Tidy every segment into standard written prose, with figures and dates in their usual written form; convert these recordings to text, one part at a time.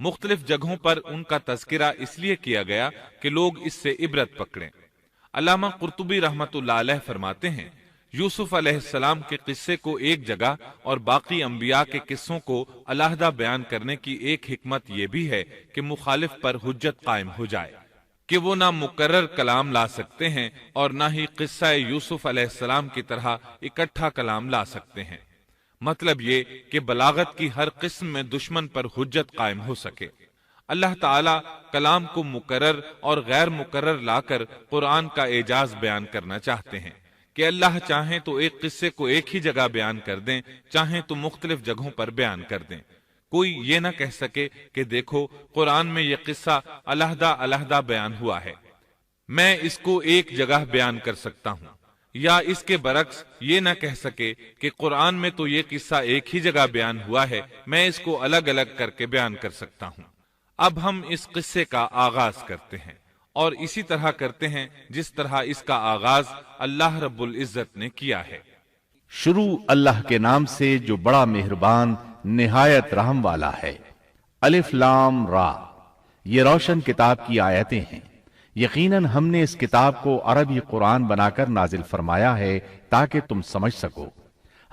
مختلف جگہوں پر ان کا تذکرہ اس لیے کیا گیا کہ لوگ اس سے عبرت پکڑیں۔ علامہ قرطبی رحمت اللہ علیہ فرماتے ہیں، یوسف علیہ السلام کے قصے کو ایک جگہ اور باقی انبیاء کے قصوں کو علیحدہ بیان کرنے کی ایک حکمت یہ بھی ہے کہ مخالف پر حجت قائم ہو جائے کہ وہ نہ مکرر کلام لا سکتے ہیں اور نہ ہی قصہ یوسف علیہ السلام کی طرح اکٹھا کلام لا سکتے ہیں۔ مطلب یہ کہ بلاغت کی ہر قسم میں دشمن پر حجت قائم ہو سکے۔ اللہ تعالیٰ کلام کو مکرر اور غیر مکرر لا کر قرآن کا اعجاز بیان کرنا چاہتے ہیں کہ اللہ چاہیں تو ایک قصے کو ایک ہی جگہ بیان کر دیں، چاہیں تو مختلف جگہوں پر بیان کر دیں۔ کوئی یہ نہ کہہ سکے کہ دیکھو قرآن میں یہ قصہ علیحدہ علیحدہ بیان ہوا ہے، میں اس کو ایک جگہ بیان کر سکتا ہوں، یا اس کے برعکس یہ نہ کہہ سکے کہ قرآن میں تو یہ قصہ ایک ہی جگہ بیان ہوا ہے، میں اس کو الگ الگ کر کے بیان کر سکتا ہوں۔ اب ہم اس قصے کا آغاز کرتے ہیں اور اسی طرح کرتے ہیں جس طرح اس کا آغاز اللہ رب العزت نے کیا ہے۔ شروع اللہ کے نام سے جو بڑا مہربان نہایت رحم والا ہے۔ الف لام را، یہ روشن کتاب کی آیتیں ہیں۔ یقیناً ہم نے اس کتاب کو عربی قرآن بنا کر نازل فرمایا ہے تاکہ تم سمجھ سکو۔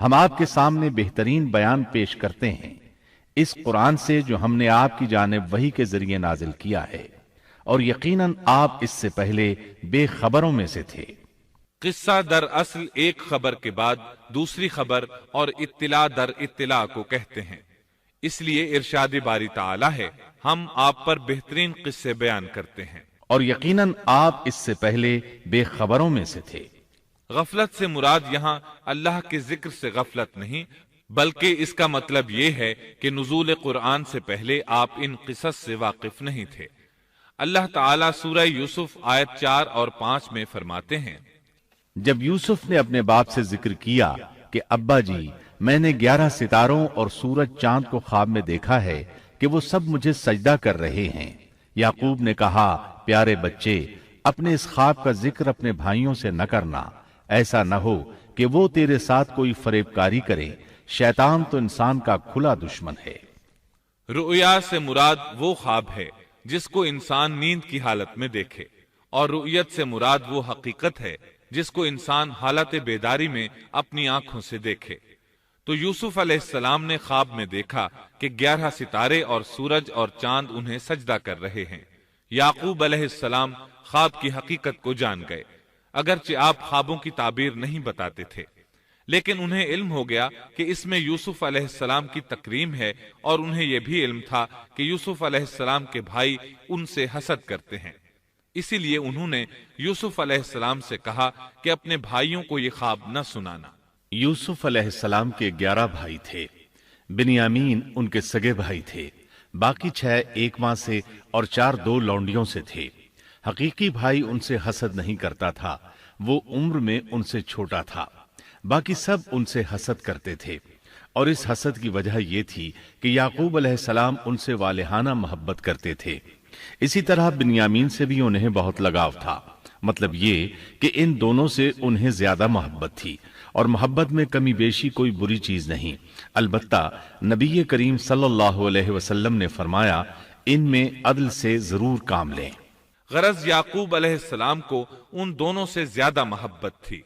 ہم آپ کے سامنے بہترین بیان پیش کرتے ہیں اس قرآن سے جو ہم نے آپ کی جانب وحی کے ذریعے نازل کیا ہے، اور یقیناً آپ اس سے پہلے بے خبروں میں سے تھے۔ قصہ در اصل ایک خبر کے بعد دوسری خبر اور اطلاع در اطلاع کو کہتے ہیں، اس لیے ارشاد باری تعالی ہے، ہم آپ پر بہترین قصے بیان کرتے ہیں۔ اور یقیناً آپ اس سے پہلے بے خبروں میں سے تھے۔ غفلت سے مراد یہاں اللہ کے ذکر سے غفلت نہیں، بلکہ اس کا مطلب یہ ہے کہ نزول قرآن سے پہلے آپ ان قصص سے واقف نہیں تھے۔ اللہ تعالیٰ سورہ یوسف آیت 4 اور 5 میں فرماتے ہیں، جب یوسف نے اپنے باپ سے ذکر کیا کہ ابا جی، میں نے 11 ستاروں اور سورج چاند کو خواب میں دیکھا ہے کہ وہ سب مجھے سجدہ کر رہے ہیں، یعقوب نے کہا، پیارے بچے، اپنے اس خواب کا ذکر اپنے بھائیوں سے نہ کرنا، ایسا نہ ہو کہ وہ تیرے ساتھ کوئی فریب کاری کرے، شیطان تو انسان کا کھلا دشمن ہے۔ رؤیا سے مراد وہ خواب ہے جس کو انسان نیند کی حالت میں دیکھے، اور رؤیت سے مراد وہ حقیقت ہے جس کو انسان حالت بیداری میں اپنی آنکھوں سے دیکھے۔ تو یوسف علیہ السلام نے خواب میں دیکھا کہ 11 ستارے اور سورج اور چاند انہیں سجدہ کر رہے ہیں۔ یعقوب علیہ السلام خواب کی حقیقت کو جان گئے، اگرچہ آپ خوابوں کی تعبیر نہیں بتاتے تھے، لیکن انہیں علم ہو گیا کہ اس میں یوسف علیہ السلام کی تکریم ہے، اور انہیں یہ بھی علم تھا کہ یوسف علیہ السلام کے بھائی ان سے حسد کرتے ہیں۔ اسی لیے انہوں نے یوسف علیہ السلام سے کہا کہ اپنے بھائیوں کو یہ خواب نہ سنانا۔ یوسف علیہ السلام کے 11 بھائی تھے۔ بنیامین ان کے سگے بھائی تھے، باقی 6 ایک ماں سے اور 4 2 لونڈیوں سے تھے۔ حقیقی بھائی ان سے حسد نہیں کرتا تھا، وہ عمر میں ان سے چھوٹا تھا، باقی سب ان سے حسد کرتے تھے، اور اس حسد کی وجہ یہ تھی کہ یعقوب علیہ السلام ان سے والہانہ محبت کرتے تھے۔ اسی طرح بنیامین سے بھی انہیں بہت لگاؤ تھا، مطلب یہ کہ ان دونوں سے انہیں زیادہ محبت تھی، اور محبت میں کمی بیشی کوئی بری چیز نہیں۔ البتہ نبی کریم صلی اللہ علیہ وسلم نے فرمایا، ان میں عدل سے ضرور کام لیں۔ غرض یعقوب علیہ السلام کو ان دونوں سے زیادہ محبت تھی،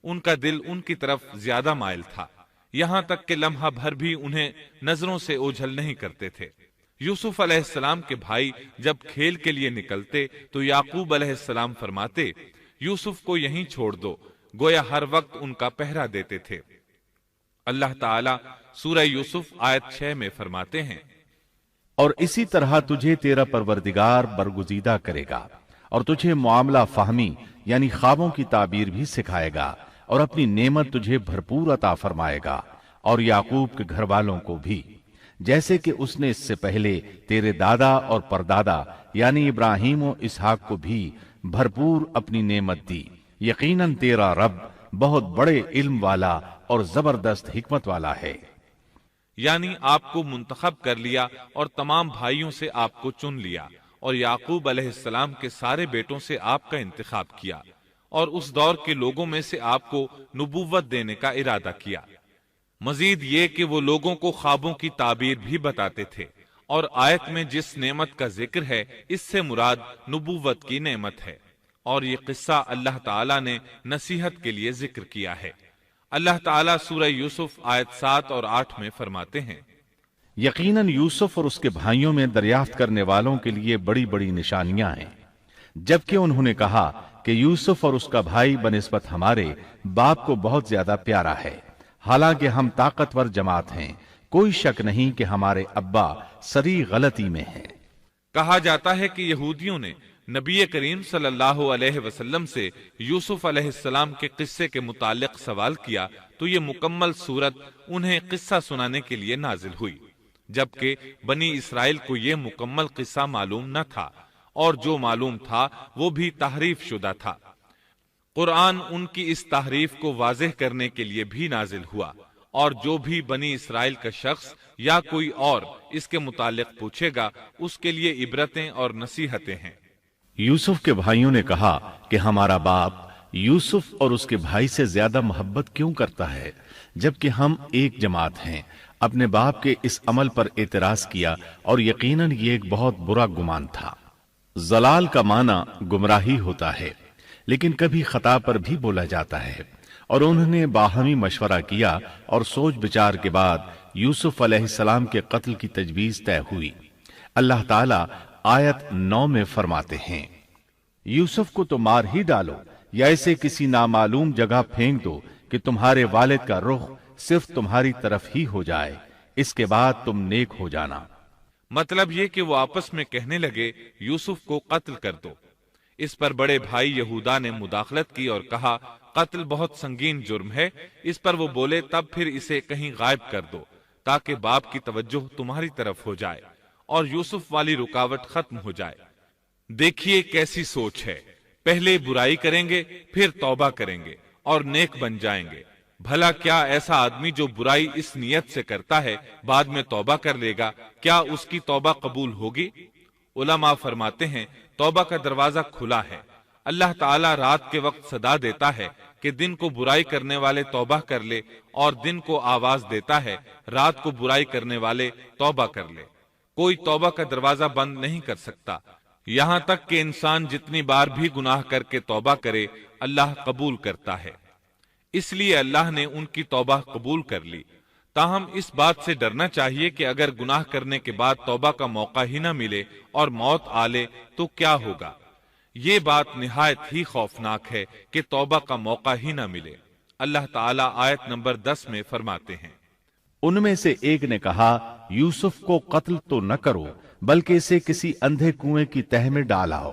ان کا دل ان کی طرف زیادہ مائل تھا، یہاں تک کہ لمحہ بھر بھی انہیں نظروں سے اوجھل نہیں کرتے تھے۔ یوسف علیہ السلام کے بھائی جب کھیل کے لیے نکلتے تو یعقوب علیہ السلام فرماتے، یوسف کو یہیں چھوڑ دو، گویا ہر وقت ان کا پہرا دیتے تھے۔ اللہ تعالیٰ سورہ یوسف آیت 6 میں فرماتے ہیں، اور اسی طرح تجھے تیرا پروردگار برگزیدہ کرے گا، اور تجھے معاملہ فہمی یعنی خوابوں کی تعبیر بھی سکھائے گا، اور اپنی نعمت تجھے بھرپور عطا فرمائے گا، اور یعقوب کے گھر والوں کو بھی، جیسے کہ اس نے اس سے پہلے تیرے دادا اور پردادا یعنی ابراہیم و اسحاق کو بھی بھرپور اپنی نعمت دی۔ یقیناً تیرا رب بہت بڑے علم والا اور زبردست حکمت والا ہے۔ یعنی آپ کو منتخب کر لیا اور تمام بھائیوں سے آپ کو چن لیا، اور یعقوب علیہ السلام کے سارے بیٹوں سے آپ کا انتخاب کیا، اور اس دور کے لوگوں میں سے آپ کو نبوت دینے کا ارادہ کیا۔ مزید یہ کہ وہ لوگوں کو خوابوں کی تعبیر بھی بتاتے تھے، اور آیت میں جس نعمت کا ذکر ہے اس سے مراد نبوت کی نعمت ہے، اور یہ قصہ اللہ تعالیٰ نے نصیحت کے لیے ذکر کیا ہے۔ اللہ تعالیٰ سورہ یوسف آیت 7 اور 8 میں فرماتے ہیں، یقیناً یوسف اور اس کے بھائیوں میں دریافت کرنے والوں کے لیے بڑی بڑی نشانیاں ہیں، جبکہ انہوں نے کہا کہ یوسف اور اس کا بھائی بنسبت ہمارے باپ کو بہت زیادہ پیارا ہے، حالانکہ ہم طاقتور جماعت ہیں، کوئی شک نہیں کہ ہمارے ابا سری غلطی میں ہیں۔ کہا جاتا ہے کہ یہودیوں نے نبی کریم صلی اللہ علیہ وسلم سے یوسف علیہ السلام کے قصے کے متعلق سوال کیا تو یہ مکمل سورت انہیں قصہ سنانے کے لیے نازل ہوئی، جبکہ بنی اسرائیل کو یہ مکمل قصہ معلوم نہ تھا، اور جو معلوم تھا وہ بھی تحریف شدہ تھا۔ قرآن ان کی اس تحریف کو واضح کرنے کے لیے بھی نازل ہوا، اور جو بھی بنی اسرائیل کا شخص یا کوئی اور اس کے متعلق پوچھے گا اس کے لیے عبرتیں اور نصیحتیں ہیں۔ یوسف کے بھائیوں نے کہا کہ ہمارا باپ یوسف اور اس کے بھائی سے زیادہ محبت کیوں کرتا ہے، جبکہ ہم ایک جماعت ہیں۔ اپنے باپ کے اس عمل پر اعتراض کیا، اور یقیناً یہ ایک بہت برا گمان تھا۔ ضلال کا معنی گمراہی ہوتا ہے، لیکن کبھی خطا پر بھی بولا جاتا ہے، اور انہوں نے باہمی مشورہ کیا اور سوچ بچار کے بعد یوسف علیہ السلام کے قتل کی تجویز طے ہوئی۔ اللہ تعالیٰ آیت 9 میں فرماتے ہیں، یوسف کو تو مار ہی ڈالو یا اسے کسی نامعلوم جگہ پھینک دو کہ تمہارے والد کا رخ صرف تمہاری طرف ہی ہو جائے، اس کے بعد تم نیک ہو جانا۔ مطلب یہ کہ وہ آپس میں کہنے لگے یوسف کو قتل کر دو۔ اس پر بڑے بھائی یہودا نے مداخلت کی اور کہا قتل بہت سنگین جرم ہے، اس پر وہ بولے تب پھر اسے کہیں غائب کر دو تاکہ باپ کی توجہ تمہاری طرف ہو جائے اور یوسف والی رکاوٹ ختم ہو جائے۔ دیکھیے کیسی سوچ ہے، پہلے برائی کریں گے پھر توبہ کریں گے اور نیک بن جائیں گے۔ بھلا کیا ایسا آدمی جو برائی اس نیت سے کرتا ہے بعد میں توبہ کر لے گا، کیا اس کی توبہ قبول ہوگی؟ علماء فرماتے ہیں توبہ کا دروازہ کھلا ہے۔ اللہ تعالیٰ رات کے وقت صدا دیتا ہے کہ دن کو برائی کرنے والے توبہ کر لے، اور دن کو آواز دیتا ہے رات کو برائی کرنے والے توبہ کر لے۔ کوئی توبہ کا دروازہ بند نہیں کر سکتا، یہاں تک کہ انسان جتنی بار بھی گناہ کر کے توبہ کرے اللہ قبول کرتا ہے۔ اس لیے اللہ نے ان کی توبہ قبول کر لی۔ تاہم اس بات سے ڈرنا چاہیے کہ اگر گناہ کرنے کے بعد توبہ کا موقع ہی نہ ملے اور موت آ لے تو کیا ہوگا؟ یہ بات نہایت ہی خوفناک ہے کہ توبہ کا موقع ہی نہ ملے۔ اللہ تعالیٰ آیت نمبر 10 میں فرماتے ہیں، ان میں سے ایک نے کہا یوسف کو قتل تو نہ کرو بلکہ اسے کسی اندھے کنویں کی تہ میں ڈالاؤ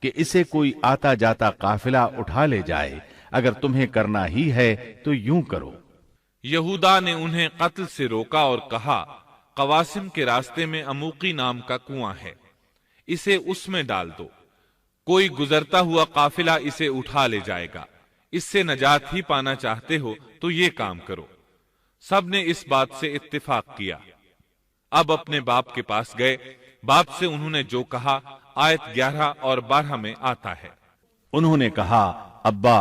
کہ اسے کوئی آتا جاتا قافلہ اٹھا لے جائے، اگر تمہیں کرنا ہی ہے تو یوں کرو۔ یہودا نے انہیں قتل سے روکا اور کہا قواسم کے راستے میں اموقی نام کا کنواں ہے، اسے اس میں ڈال دو، کوئی گزرتا ہوا قافلہ اسے اٹھا لے جائے گا، اس سے نجات ہی پانا چاہتے ہو تو یہ کام کرو۔ سب نے اس بات سے اتفاق کیا۔ اب اپنے باپ کے پاس گئے، باپ سے انہوں نے جو کہا آیت 11 اور 12 میں آتا ہے، انہوں نے کہا ابا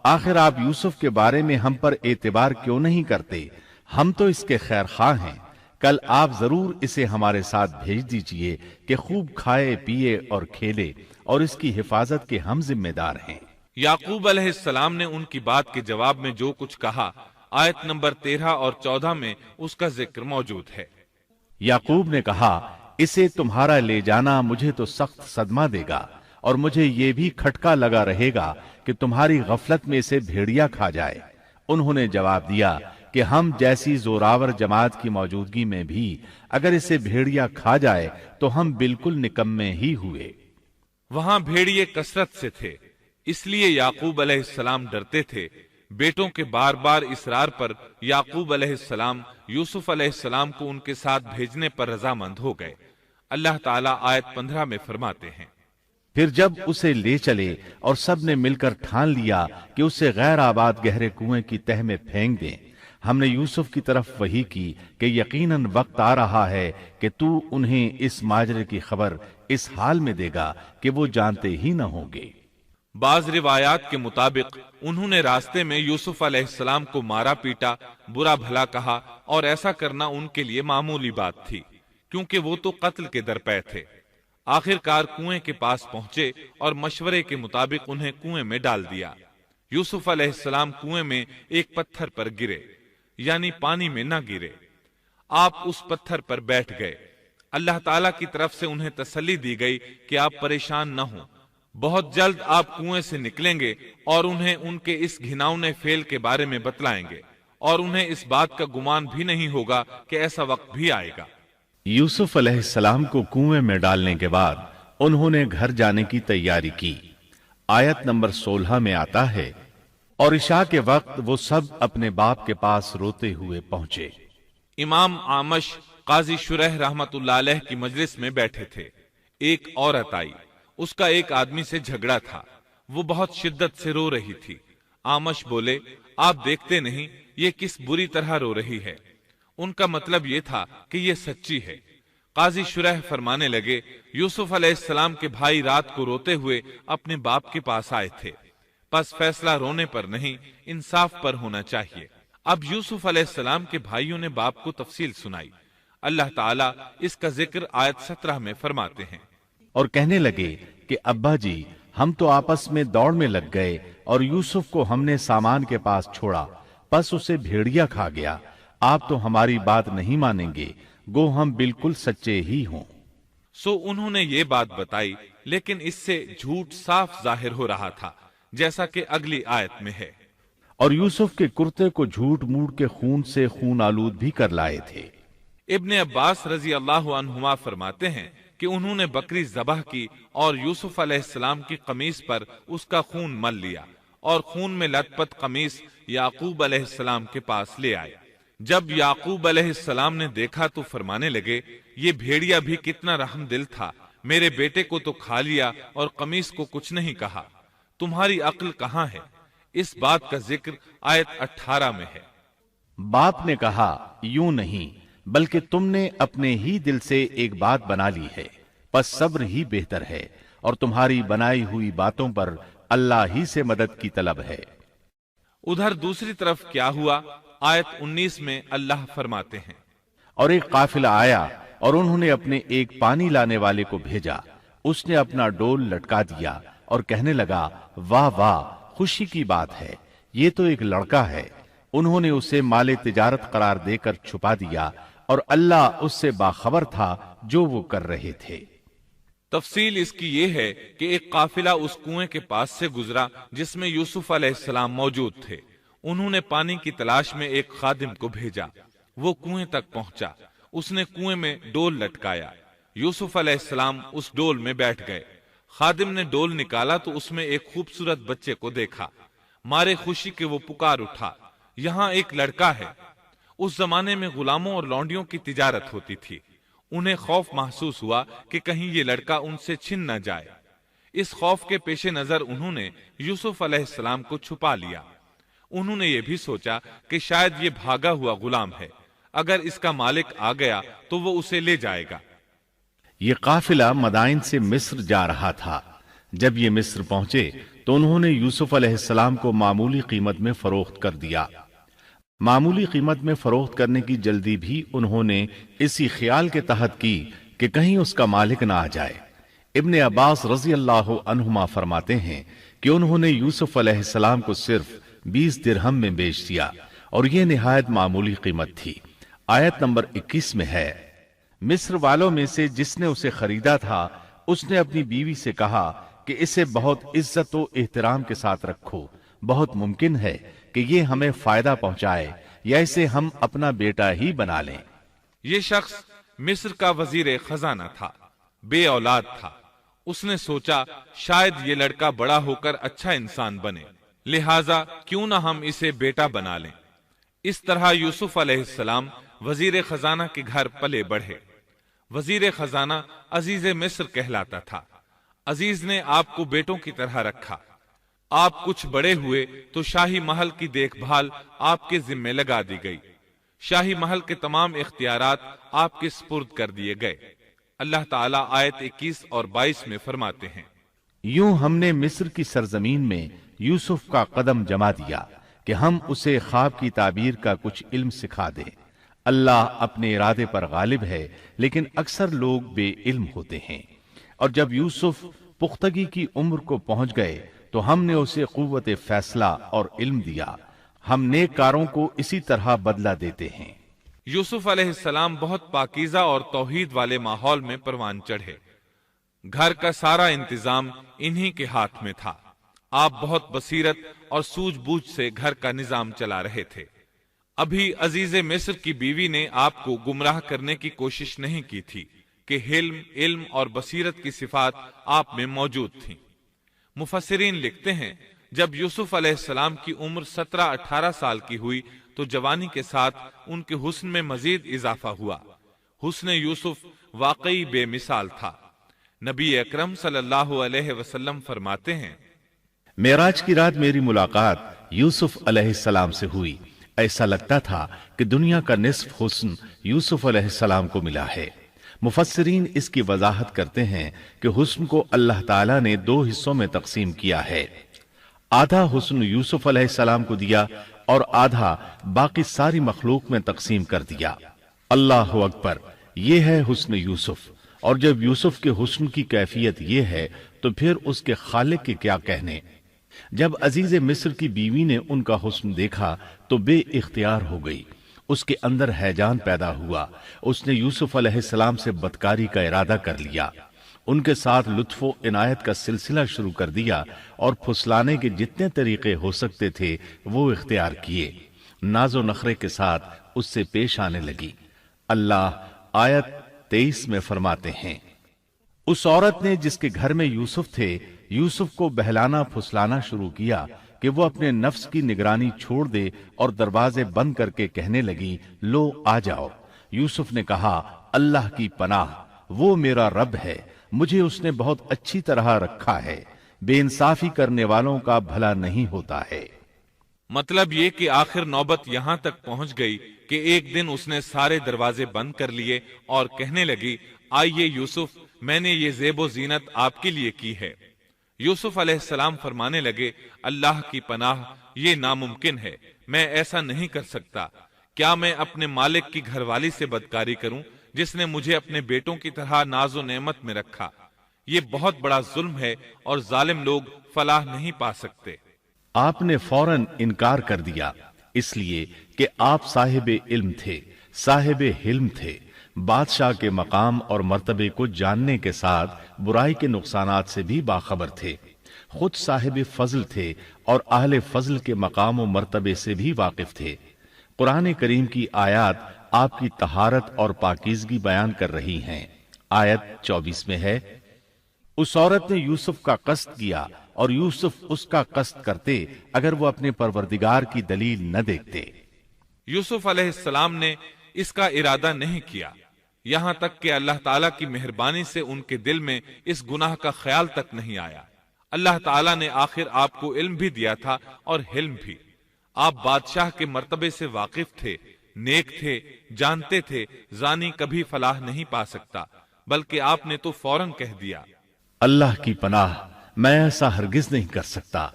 آخر آپ یوسف کے بارے میں ہم پر اعتبار کیوں نہیں کرتے؟ ہم تو اس کے خیر خواہ ہیں، کل آپ ضرور اسے ہمارے ساتھ بھیج دیجئے کہ خوب کھائے پیے اور کھیلے، اور اس کی حفاظت کے ہم ذمہ دار ہیں۔ یعقوب علیہ السلام نے ان کی بات کے جواب میں جو کچھ کہا آیت نمبر 13 اور 14 میں اس کا ذکر موجود ہے۔ یعقوب نے کہا اسے تمہارا لے جانا مجھے تو سخت صدمہ دے گا، اور مجھے یہ بھی کھٹکا لگا رہے گا کہ تمہاری غفلت میں اسے بھیڑیا کھا جائے۔ انہوں نے جواب دیا کہ ہم جیسی زوراور جماعت کی موجودگی میں بھی اگر اسے بھیڑیا کھا جائے تو ہم بالکل نکمے ہی ہوئے۔ وہاں بھیڑیے کثرت سے تھے، اس لیے یعقوب علیہ السلام ڈرتے تھے۔ بیٹوں کے بار بار اصرار پر یعقوب علیہ السلام یوسف علیہ السلام کو ان کے ساتھ بھیجنے پر رضامند ہو گئے۔ اللہ تعالیٰ آیت 15 میں فرماتے ہیں، پھر جب اسے لے چلے اور سب نے مل کر ٹھان لیا کہ اسے غیر آباد گہرے کنویں کی تہ میں پھینک دیں، ہم نے یوسف کی طرف وحی کی کہ یقیناً وقت آ رہا ہے کہ تو انہیں اس ماجرے کی خبر اس حال میں دے گا کہ وہ جانتے ہی نہ ہوں گے۔ بعض روایات کے مطابق انہوں نے راستے میں یوسف علیہ السلام کو مارا پیٹا، برا بھلا کہا، اور ایسا کرنا ان کے لیے معمولی بات تھی، کیونکہ وہ تو قتل کے درپے تھے۔ آخر کار کنویں کے پاس پہنچے اور مشورے کے مطابق انہیں کنویں میں ڈال دیا۔ یوسف علیہ السلام کنویں میں ایک پتھر پر گرے، یعنی پانی میں نہ گرے۔ آپ اس پتھر پر بیٹھ گئے۔ اللہ تعالیٰ کی طرف سے انہیں تسلی دی گئی کہ آپ پریشان نہ ہوں، بہت جلد آپ کنویں سے نکلیں گے اور انہیں ان کے اس گھناؤنے فعل کے بارے میں بتلائیں گے، اور انہیں اس بات کا گمان بھی نہیں ہوگا کہ ایسا وقت بھی آئے گا۔ یوسف علیہ السلام کو کنویں میں ڈالنے کے بعد انہوں نے گھر جانے کی تیاری کی۔ آیت نمبر 16 میں آتا ہے، اور عشاء کے وقت وہ سب اپنے باپ کے پاس روتے ہوئے پہنچے۔ امام عامش قاضی شرح رحمت اللہ علیہ کی مجلس میں بیٹھے تھے۔ ایک عورت آئی، اس کا ایک آدمی سے جھگڑا تھا، وہ بہت شدت سے رو رہی تھی۔ عامش بولے، آپ دیکھتے نہیں یہ کس بری طرح رو رہی ہے؟ ان کا مطلب یہ تھا کہ یہ سچی ہے۔ قاضی شرح فرمانے لگے، یوسف علیہ السلام کے بھائی رات کو روتے ہوئے اپنے باپ کے پاس آئے تھے، پس فیصلہ رونے پر نہیں انصاف پر ہونا چاہیے۔ اب یوسف علیہ السلام کے بھائیوں نے باپ کو تفصیل سنائی۔ اللہ تعالیٰ اس کا ذکر آیت 17 میں فرماتے ہیں، اور کہنے لگے کہ ابا جی، ہم تو آپس میں دوڑ میں لگ گئے اور یوسف کو ہم نے سامان کے پاس چھوڑا، پس اسے بھیڑیا کھا گیا۔ آپ تو ہماری بات نہیں مانیں گے، گو ہم بالکل سچے ہی ہوں۔ سو انہوں نے یہ بات بتائی، لیکن اس سے جھوٹ صاف ظاہر ہو رہا تھا، جیسا کہ اگلی آیت میں ہے۔ اور یوسف کے کرتے کو جھوٹ موڑ کے خون سے خون آلود بھی کر لائے تھے۔ ابن عباس رضی اللہ عنہما فرماتے ہیں کہ انہوں نے بکری ذبح کی اور یوسف علیہ السلام کی قمیص پر اس کا خون مل لیا، اور خون میں لت پت قمیص یعقوب علیہ السلام کے پاس لے آئے۔ جب یعقوب علیہ السلام نے دیکھا تو فرمانے لگے، یہ بھیڑیا بھی کتنا رحم دل تھا، میرے بیٹے کو تو کھا لیا اور قمیص کو کچھ نہیں کہا، تمہاری عقل کہاں ہے؟ اس بات کا ذکر آیت 18 میں ہے۔ باپ نے کہا، یوں نہیں، بلکہ تم نے اپنے ہی دل سے ایک بات بنا لی ہے، پس صبر ہی بہتر ہے، اور تمہاری بنائی ہوئی باتوں پر اللہ ہی سے مدد کی طلب ہے۔ ادھر دوسری طرف کیا ہوا؟ آیت 19 میں اللہ فرماتے ہیں، اور ایک قافلہ آیا اور انہوں نے اپنے ایک پانی لانے والے کو بھیجا، اس نے اپنا ڈول لٹکا دیا اور کہنے لگا، واہ واہ، خوشی کی بات ہے، یہ تو ایک لڑکا ہے۔ انہوں نے اسے مال تجارت قرار دے کر چھپا دیا، اور اللہ اس سے باخبر تھا جو وہ کر رہے تھے۔ تفصیل اس کی یہ ہے کہ ایک قافلہ اس کنویں کے پاس سے گزرا جس میں یوسف علیہ السلام موجود تھے۔ انہوں نے پانی کی تلاش میں ایک خادم کو بھیجا، وہ کنویں تک پہنچا، اس نے کنویں میں ڈول لٹکایا، یوسف علیہ السلام اس ڈول میں بیٹھ گئے۔ خادم نے ڈول نکالا تو اس میں ایک خوبصورت بچے کو دیکھا، مارے خوشی کے وہ پکار اٹھا، یہاں ایک لڑکا ہے۔ اس زمانے میں غلاموں اور لونڈیوں کی تجارت ہوتی تھی، انہیں خوف محسوس ہوا کہ کہیں یہ لڑکا ان سے چھن نہ جائے۔ اس خوف کے پیش نظر انہوں نے یوسف علیہ السلام کو چھپا لیا۔ انہوں نے یہ بھی سوچا کہ شاید یہ بھاگا ہوا غلام ہے، اگر اس کا مالک آ گیا تو وہ اسے لے جائے گا۔ یہ قافلہ مدائن سے مصر جا رہا تھا۔ جب یہ مصر پہنچے تو انہوں نے یوسف علیہ السلام کو معمولی قیمت میں فروخت کر دیا۔ معمولی قیمت میں فروخت کرنے کی جلدی بھی انہوں نے اسی خیال کے تحت کی کہ کہیں اس کا مالک نہ آ جائے۔ ابن عباس رضی اللہ عنہما فرماتے ہیں کہ انہوں نے یوسف علیہ السلام کو صرف 20 درہم میں بیچ دیا، اور یہ نہایت معمولی قیمت تھی۔ آیت نمبر 21 میں ہے، مصر والوں میں سے جس نے اسے خریدا تھا اس نے اپنی بیوی سے کہا کہ اسے بہت عزت و احترام کے ساتھ رکھو، بہت ممکن ہے کہ یہ ہمیں فائدہ پہنچائے یا اسے ہم اپنا بیٹا ہی بنا لیں۔ یہ شخص مصر کا وزیر خزانہ تھا، بے اولاد تھا۔ اس نے سوچا شاید یہ لڑکا بڑا ہو کر اچھا انسان بنے، لہٰذا کیوں نہ ہم اسے بیٹا بنا لیں۔ اس طرح یوسف علیہ السلام وزیر خزانہ کے گھر پلے بڑھے۔ وزیر خزانہ عزیز مصر کہلاتا تھا۔ عزیز نے آپ کو بیٹوں کی طرح رکھا۔ آپ کچھ بڑے ہوئے تو شاہی محل کی دیکھ بھال آپ کے ذمے لگا دی گئی، شاہی محل کے تمام اختیارات آپ کے سپرد کر دیے گئے۔ اللہ تعالیٰ آیت 21 اور 22 میں فرماتے ہیں، یوں ہم نے مصر کی سرزمین میں یوسف کا قدم جما دیا کہ ہم اسے خواب کی تعبیر کا کچھ علم سکھا دیں۔ اللہ اپنے ارادے پر غالب ہے، لیکن اکثر لوگ بے علم ہوتے ہیں۔ اور جب یوسف پختگی کی عمر کو پہنچ گئے تو ہم نے اسے قوت فیصلہ اور علم دیا۔ ہم نیک کاروں کو اسی طرح بدلہ دیتے ہیں۔ یوسف علیہ السلام بہت پاکیزہ اور توحید والے ماحول میں پروان چڑھے۔ گھر کا سارا انتظام انہی کے ہاتھ میں تھا۔ آپ بہت بصیرت اور سوجھ بوجھ سے گھر کا نظام چلا رہے تھے۔ ابھی عزیز مصر کی بیوی نے آپ کو گمراہ کرنے کی کوشش نہیں کی تھی کہ حلم، علم اور بصیرت کی صفات آپ میں موجود تھیں۔ مفسرین لکھتے ہیں جب یوسف علیہ السلام کی عمر 17-18 سال کی ہوئی تو جوانی کے ساتھ ان کے حسن میں مزید اضافہ ہوا۔ حسن یوسف واقعی بے مثال تھا۔ نبی اکرم صلی اللہ علیہ وسلم فرماتے ہیں، معراج کی رات میری ملاقات یوسف علیہ السلام سے ہوئی۔ ایسا لگتا تھا کہ دنیا کا نصف حسن یوسف علیہ السلام کو ملا ہے۔ مفسرین اس کی وضاحت کرتے ہیں کہ حسن کو اللہ تعالیٰ نے 2 حصوں میں تقسیم کیا ہے۔ آدھا حسن یوسف علیہ السلام کو دیا اور آدھا باقی ساری مخلوق میں تقسیم کر دیا۔ اللہ اکبر، یہ ہے حسن یوسف۔ اور جب یوسف کے حسن کی کیفیت یہ ہے تو پھر اس کے خالق کے کیا کہنے۔ جب عزیز مصر کی بیوی نے ان کا حسن دیکھا تو بے اختیار ہو گئی۔ اس کے اندر ہیجان پیدا ہوا۔ اس نے یوسف علیہ السلام سے بدکاری کا ارادہ کر لیا۔ ان کے ساتھ لطف و عنایت کا سلسلہ شروع کر دیا اور پھسلانے کے جتنے طریقے ہو سکتے تھے وہ اختیار کیے۔ ناز و نخرے کے ساتھ اس سے پیش آنے لگی۔ اللہ آیت 23 میں فرماتے ہیں، اس عورت نے جس کے گھر میں یوسف تھے یوسف کو بہلانا پھسلانا شروع کیا کہ وہ اپنے نفس کی نگرانی چھوڑ دے اور دروازے بند کر کے کہنے لگی، لو آ جاؤ۔ یوسف نے کہا، اللہ کی پناہ، وہ میرا رب ہے، مجھے اس نے بہت اچھی طرح رکھا ہے، بے انصافی کرنے والوں کا بھلا نہیں ہوتا ہے۔ مطلب یہ کہ آخر نوبت یہاں تک پہنچ گئی کہ ایک دن اس نے سارے دروازے بند کر لیے اور کہنے لگی، آئیے یوسف، میں نے یہ زیب و زینت آپ کے لیے کی ہے۔ یوسف علیہ السلام فرمانے لگے، اللہ کی پناہ، یہ ناممکن ہے، میں ایسا نہیں کر سکتا۔ کیا میں اپنے مالک کی گھر والی سے بدکاری کروں جس نے مجھے اپنے بیٹوں کی طرح ناز و نعمت میں رکھا؟ یہ بہت بڑا ظلم ہے اور ظالم لوگ فلاح نہیں پا سکتے۔ آپ نے فوراً انکار کر دیا، اس لیے کہ آپ صاحب علم تھے، صاحب حلم تھے، بادشاہ کے مقام اور مرتبے کو جاننے کے ساتھ برائی کے نقصانات سے بھی باخبر تھے، خود صاحب فضل تھے اور اہل فضل کے مقام و مرتبے سے بھی واقف تھے۔ قرآن کریم کی آیات آپ کی طہارت اور پاکیزگی بیان کر رہی ہیں۔ آیت 24 میں ہے، اس عورت نے یوسف کا قصد کیا اور یوسف اس کا قصد کرتے اگر وہ اپنے پروردگار کی دلیل نہ دیکھتے۔ یوسف علیہ السلام نے اس کا ارادہ نہیں کیا، یہاں تک کہ اللہ تعالیٰ کی مہربانی سے ان کے دل میں اس گناہ کا خیال تک نہیں آیا۔ اللہ تعالیٰ نے آخر آپ کو علم بھی دیا تھا اور حلم بھی۔ آپ بادشاہ کے مرتبے سے واقف تھے، نیک تھے، جانتے تھے زانی کبھی فلاح نہیں پا سکتا، بلکہ آپ نے تو فوراً کہہ دیا، اللہ کی پناہ، میں ایسا ہرگز نہیں کر سکتا۔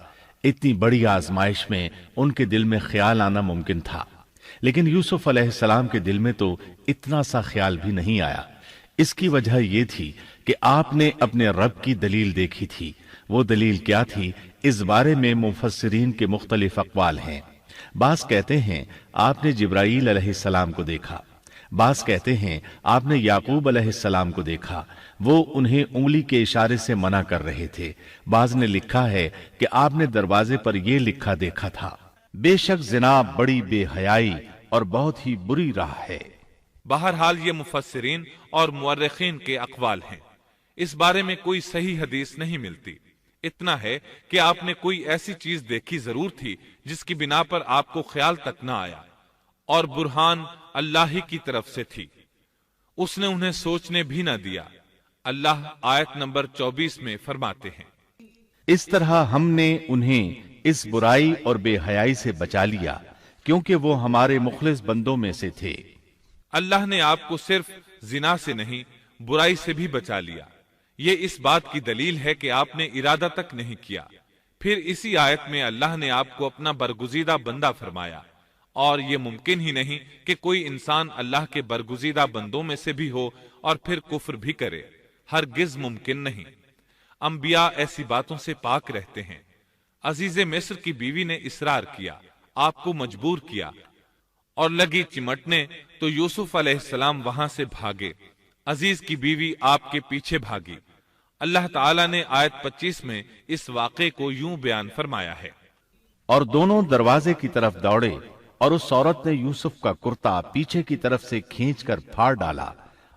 اتنی بڑی آزمائش میں ان کے دل میں خیال آنا ممکن تھا، لیکن یوسف علیہ السلام کے دل میں تو اتنا سا خیال بھی نہیں آیا۔ اس کی وجہ یہ تھی کہ آپ نے اپنے رب کی دلیل دیکھی تھی۔ وہ دلیل کیا تھی، اس بارے میں مفسرین کے مختلف اقوال ہیں۔ بعض کہتے ہیں آپ نے جبرائیل علیہ السلام کو دیکھا، بعض کہتے ہیں آپ نے یعقوب علیہ السلام کو دیکھا، وہ انہیں انگلی کے اشارے سے منع کر رہے تھے۔ بعض نے لکھا ہے کہ آپ نے دروازے پر یہ لکھا دیکھا تھا، بے شک زنا بڑی بے حیائی اور بہت ہی بری راہ ہے۔ بہرحال یہ مفسرین اور مورخین کے اقوال ہیں، اس بارے میں کوئی صحیح حدیث نہیں ملتی۔ اتنا ہے کہ آپ نے کوئی ایسی چیز دیکھی ضرور تھی جس کی بنا پر آپ کو خیال تک نہ آیا، اور برہان اللہ ہی کی طرف سے تھی، اس نے انہیں سوچنے بھی نہ دیا۔ اللہ آیت نمبر 24 میں فرماتے ہیں، اس طرح ہم نے انہیں اس برائی اور بے حیائی سے بچا لیا کیونکہ وہ ہمارے مخلص بندوں میں سے تھے۔ اللہ نے آپ کو صرف زنا سے نہیں برائی سے بھی بچا لیا۔ یہ اس بات کی دلیل ہے کہ آپ نے ارادہ تک نہیں کیا۔ پھر اسی آیت میں اللہ نے آپ کو اپنا برگزیدہ بندہ فرمایا اور یہ ممکن ہی نہیں کہ کوئی انسان اللہ کے برگزیدہ بندوں میں سے بھی ہو اور پھر کفر بھی کرے، ہرگز ممکن نہیں۔ انبیاء ایسی باتوں سے پاک رہتے ہیں۔ عزیز مصر کی بیوی نے اصرار کیا، آپ کو مجبور کیا اور لگی چمٹنے تو یوسف علیہ السلام وہاں سے بھاگے۔ عزیز کی بیوی آپ کے پیچھے بھاگی۔ اللہ تعالیٰ نے آیت 25 میں اس واقعے کو یوں بیان فرمایا ہے، اور دونوں دروازے کی طرف دوڑے، اور اس عورت نے یوسف کا کرتا پیچھے کی طرف سے کھینچ کر پھاڑ ڈالا،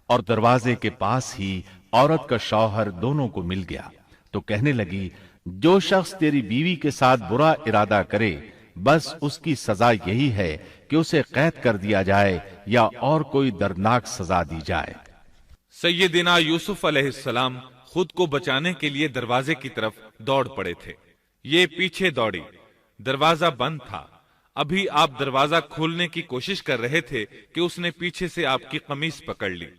اور دروازے کے پاس ہی عورت کا شوہر دونوں کو مل گیا، تو کہنے لگی، جو شخص تیری بیوی کے ساتھ برا ارادہ کرے بس اس کی سزا یہی ہے کہ اسے قید کر دیا جائے یا اور کوئی دردناک سزا دی جائے۔ سیدنا یوسف علیہ السلام خود کو بچانے کے لیے دروازے کی طرف دوڑ پڑے تھے، یہ پیچھے دوڑی، دروازہ بند تھا۔ ابھی آپ دروازہ کھولنے کی کوشش کر رہے تھے کہ اس نے پیچھے سے آپ کی قمیص پکڑ لی،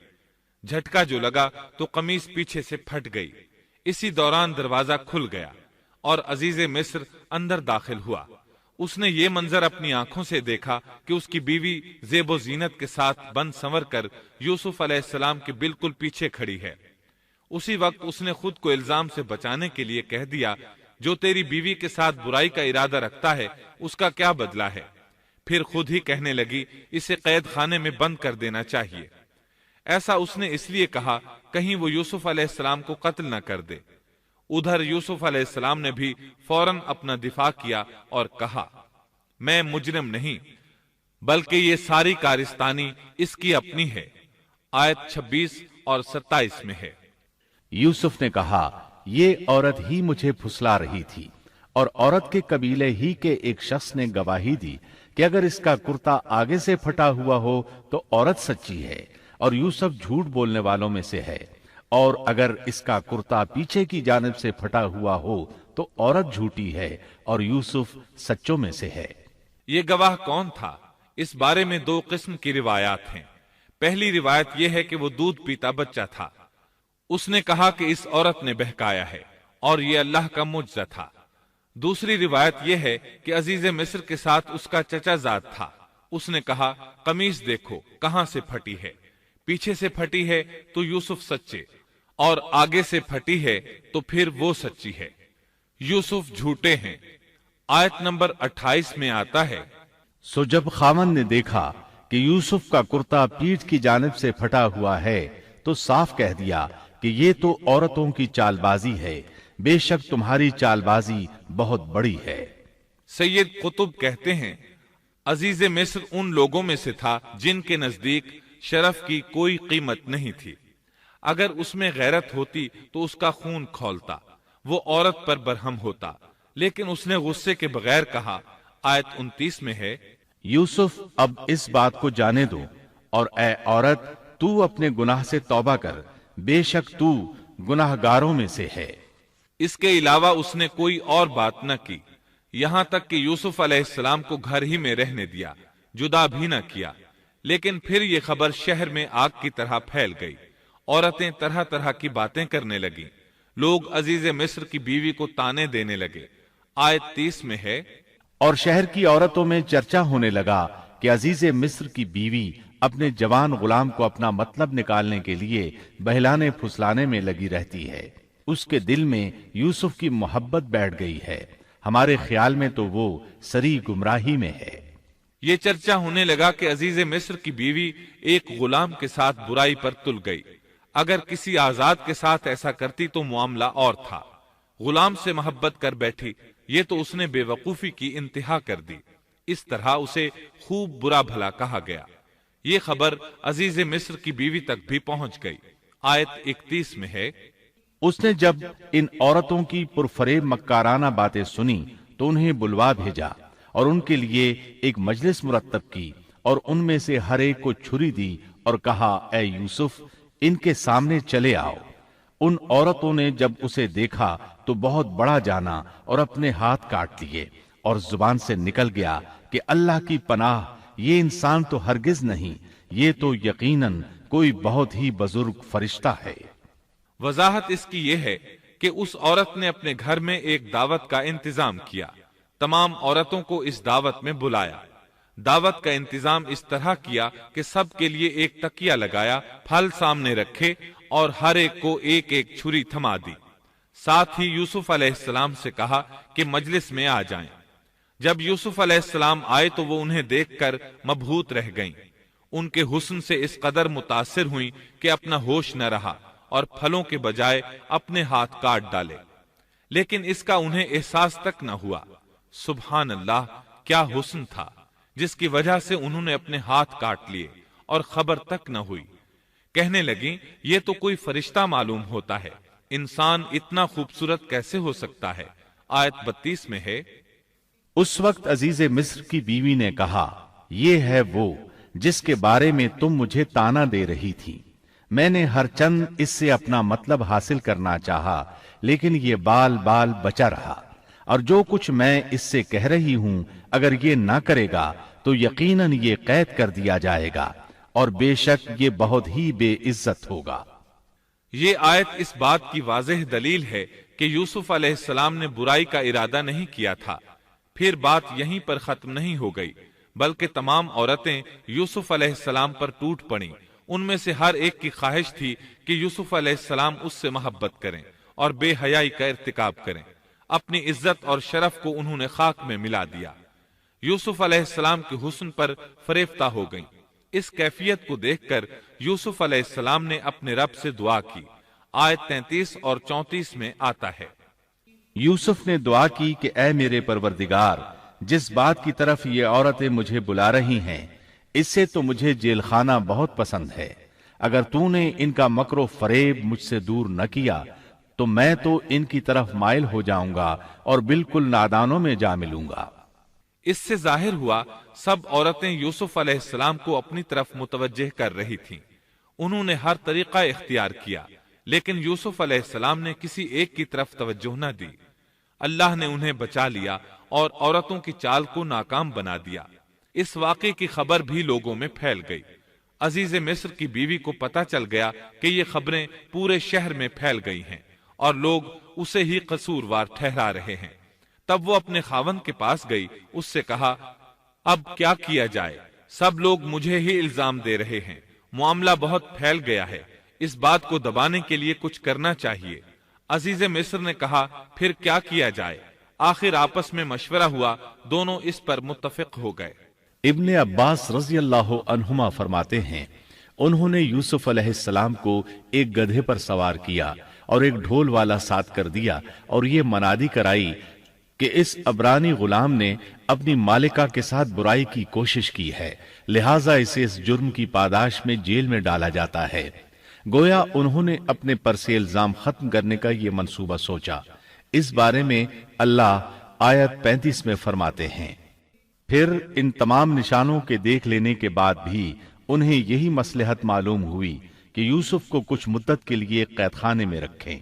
جھٹکا جو لگا تو قمیص پیچھے سے پھٹ گئی۔ اسی دوران دروازہ کھل گیا اور عزیز مصر اندر داخل ہوا۔ اس نے یہ منظر اپنی آنکھوں سے دیکھا کہ اس کی بیوی زیب و زینت کے ساتھ بند سنور کر یوسف علیہ السلام کے بالکل پیچھے کھڑی ہے۔ اسی وقت اس نے خود کو الزام سے بچانے کے لیے کہہ دیا، جو تیری بیوی کے ساتھ برائی کا ارادہ رکھتا ہے اس کا کیا بدلہ ہے؟ پھر خود ہی کہنے لگی، اسے قید خانے میں بند کر دینا چاہیے۔ ایسا اس نے اس لیے کہا کہیں وہ یوسف علیہ السلام کو قتل نہ کر دے۔ ادھر یوسف علیہ السلام نے بھی فوراً اپنا دفاع کیا اور کہا، میں مجرم نہیں، بلکہ یہ ساری کارستانی اس کی اپنی ہے۔ آیت 26 اور 27 میں ہے۔ یوسف نے کہا، یہ عورت ہی مجھے پھسلا رہی تھی، اور عورت کے قبیلے ہی کے ایک شخص نے گواہی دی کہ اگر اس کا کرتا آگے سے پھٹا ہوا ہو تو عورت سچی ہے اور یوسف جھوٹ بولنے والوں میں سے ہے، اور اگر اس کا کرتا پیچھے کی جانب سے پھٹا ہوا ہو تو عورت جھوٹی ہے اور یوسف سچوں میں سے ہے۔ یہ گواہ کون تھا؟ اس بارے میں دو قسم کی روایات ہیں۔ پہلی روایت یہ ہے کہ وہ دودھ پیتا بچہ تھا، اس نے کہا کہ اس عورت نے بہکایا ہے اور یہ اللہ کا معجزہ تھا۔ دوسری روایت یہ ہے کہ عزیز مصر کے ساتھ اس کا چچا زاد تھا، اس نے کہا، قمیص دیکھو کہاں سے پھٹی ہے، پیچھے سے پھٹی ہے تو یوسف سچے، اور آگے سے پھٹی ہے تو پھر وہ سچی ہے، یوسف جھوٹے ہیں۔ آیت نمبر 28 میں آتا ہے، سو جب خاوند نے دیکھا کہ یوسف کا کرتا پیٹھ کی جانب سے پھٹا ہوا ہے تو صاف کہہ دیا کہ یہ تو عورتوں کی چال بازی ہے، بے شک تمہاری چال بازی بہت بڑی ہے۔ سید قطب کہتے ہیں، عزیز مصر ان لوگوں میں سے تھا جن کے نزدیک شرف کی کوئی قیمت نہیں تھی۔ اگر اس میں غیرت ہوتی تو اس کا خون کھولتا، وہ عورت پر برہم ہوتا، لیکن اس نے غصے کے بغیر کہا۔ آیت 29 میں ہے، یوسف اب اس بات کو جانے دو، اور اے عورت تو اپنے گناہ سے توبہ کر، بے شک تو گناہ گاروں میں سے ہے۔ اس کے علاوہ اس نے کوئی اور بات نہ کی، یہاں تک کہ یوسف علیہ السلام کو گھر ہی میں رہنے دیا، جدا بھی نہ کیا۔ لیکن پھر یہ خبر شہر میں آگ کی طرح پھیل گئی، عورتیں طرح طرح کی باتیں کرنے لگیں، لوگ عزیز مصر کی بیوی کو تانے دینے لگے۔ آیت 30 میں ہے، اور شہر کی عورتوں میں چرچا ہونے لگا کہ عزیز مصر کی بیوی اپنے جوان غلام کو اپنا مطلب نکالنے کے لیے بہلانے پھسلانے میں لگی رہتی ہے، اس کے دل میں یوسف کی محبت بیٹھ گئی ہے، ہمارے خیال میں تو وہ سری گمراہی میں ہے۔ یہ چرچا ہونے لگا کہ عزیز مصر کی بیوی ایک غلام کے ساتھ برائی پر تل گئی، اگر کسی آزاد کے ساتھ ایسا کرتی تو معاملہ اور تھا، غلام سے محبت کر بیٹھی، یہ تو اس نے بے وقوفی کی انتہا کر دی، اس طرح اسے خوب برا بھلا کہا گیا۔ یہ خبر عزیز مصر کی بیوی تک بھی پہنچ گئی۔ آیت 31 میں ہے، اس نے جب ان عورتوں کی پرفریب مکارانہ باتیں سنی تو انہیں بلوا بھیجا اور ان کے لیے ایک مجلس مرتب کی، اور ان میں سے ہر ایک کو چھری دی اور کہا، اے یوسف ان کے سامنے چلے آؤ۔ ان عورتوں نے جب اسے دیکھا تو بہت بڑا جانا اور اپنے ہاتھ کاٹ لیے، اور زبان سے نکل گیا کہ اللہ کی پناہ، یہ انسان تو ہرگز نہیں، یہ تو یقیناً کوئی بہت ہی بزرگ فرشتہ ہے۔ وضاحت اس کی یہ ہے کہ اس عورت نے اپنے گھر میں ایک دعوت کا انتظام کیا، تمام عورتوں کو اس دعوت میں بلایا۔ دعوت کا انتظام اس طرح کیا کہ سب کے لیے ایک تکیہ لگایا، پھل سامنے رکھے اور ہر ایک کو ایک ایک چھری تھما دی۔ ساتھ ہی یوسف علیہ السلام سے کہا کہ مجلس میں آ جائیں۔ جب یوسف علیہ السلام آئے تو وہ انہیں دیکھ کر مبہوت رہ گئیں۔ ان کے حسن سے اس قدر متاثر ہوئیں کہ اپنا ہوش نہ رہا اور پھلوں کے بجائے اپنے ہاتھ کاٹ ڈالے، لیکن اس کا انہیں احساس تک نہ ہوا۔ سبحان اللہ، کیا حسن تھا جس کی وجہ سے انہوں نے اپنے ہاتھ کاٹ لیے اور خبر تک نہ ہوئی۔ کہنے لگیں یہ تو کوئی فرشتہ معلوم ہوتا ہے، انسان اتنا خوبصورت کیسے ہو سکتا ہے؟ آیت 32 میں ہے، اس وقت عزیز مصر کی بیوی نے کہا، یہ ہے وہ جس کے بارے میں تم مجھے تانا دے رہی تھی۔ میں نے ہر چند اس سے اپنا مطلب حاصل کرنا چاہا، لیکن یہ بال بال بچا رہا، اور جو کچھ میں اس سے کہہ رہی ہوں اگر یہ نہ کرے گا تو یقیناً یہ قید کر دیا جائے گا، اور بے شک یہ بہت ہی بے عزت ہوگا۔ یہ آیت اس بات کی واضح دلیل ہے کہ یوسف علیہ السلام نے برائی کا ارادہ نہیں کیا تھا۔ پھر بات یہیں پر ختم نہیں ہو گئی، بلکہ تمام عورتیں یوسف علیہ السلام پر ٹوٹ پڑیں۔ ان میں سے ہر ایک کی خواہش تھی کہ یوسف علیہ السلام اس سے محبت کریں اور بے حیائی کا ارتکاب کریں۔ اپنی عزت اور شرف کو انہوں نے خاک میں ملا دیا۔ یوسف علیہ السلام کے حسن پر فریفتہ ہو گئیں۔ اس کیفیت کو دیکھ کر یوسف علیہ السلام نے اپنے رب سے دعا کی۔ آیت 33 اور 34 میں آتا ہے، یوسف نے دعا کی کہ اے میرے پروردگار، جس بات کی طرف یہ عورتیں مجھے بلا رہی ہیں اس سے تو مجھے جیل خانہ بہت پسند ہے۔ اگر تو نے ان کا مکر و فریب مجھ سے دور نہ کیا تو میں تو ان کی طرف مائل ہو جاؤں گا اور بالکل نادانوں میں جا ملوں گا۔ اس سے ظاہر ہوا سب عورتیں یوسف علیہ السلام کو اپنی طرف متوجہ کر رہی تھیں۔ انہوں نے ہر طریقہ اختیار کیا، لیکن یوسف علیہ السلام نے کسی ایک کی طرف توجہ نہ دی۔ اللہ نے انہیں بچا لیا اور عورتوں کی چال کو ناکام بنا دیا۔ اس واقعے کی خبر بھی لوگوں میں پھیل گئی۔ عزیز مصر کی بیوی کو پتا چل گیا کہ یہ خبریں پورے شہر میں پھیل گئی ہیں اور لوگ اسے ہی قصوروار ٹھہرا رہے ہیں۔ تب وہ اپنے خاوند کے پاس گئی، اس سے کہا، اب کیا کیا جائے؟ سب لوگ مجھے ہی الزام دے رہے ہیں، معاملہ بہت پھیل گیا ہے، اس بات کو دبانے کے لیے کچھ کرنا چاہیے۔ عزیز مصر نے کہا، پھر کیا کیا جائے؟ آخر آپس میں مشورہ ہوا، دونوں اس پر متفق ہو گئے۔ ابن عباس رضی اللہ عنہما فرماتے ہیں، انہوں نے یوسف علیہ السلام کو ایک گدھے پر سوار کیا اور ایک ڈھول والا ساتھ کر دیا اور یہ منادی کرائی کہ اس عبرانی غلام نے اپنی مالکہ کے ساتھ برائی کی کوشش کی ہے، لہٰذا اسے اس جرم کی پاداش میں جیل میں ڈالا جاتا ہے۔ گویا انہوں نے اپنے پر سے الزام ختم کرنے کا یہ منصوبہ سوچا۔ اس بارے میں اللہ آیت 35 میں فرماتے ہیں، پھر ان تمام نشانوں کے دیکھ لینے کے بعد بھی انہیں یہی مصلحت معلوم ہوئی کہ یوسف کو کچھ مدت کے لیے قید خانے میں رکھیں۔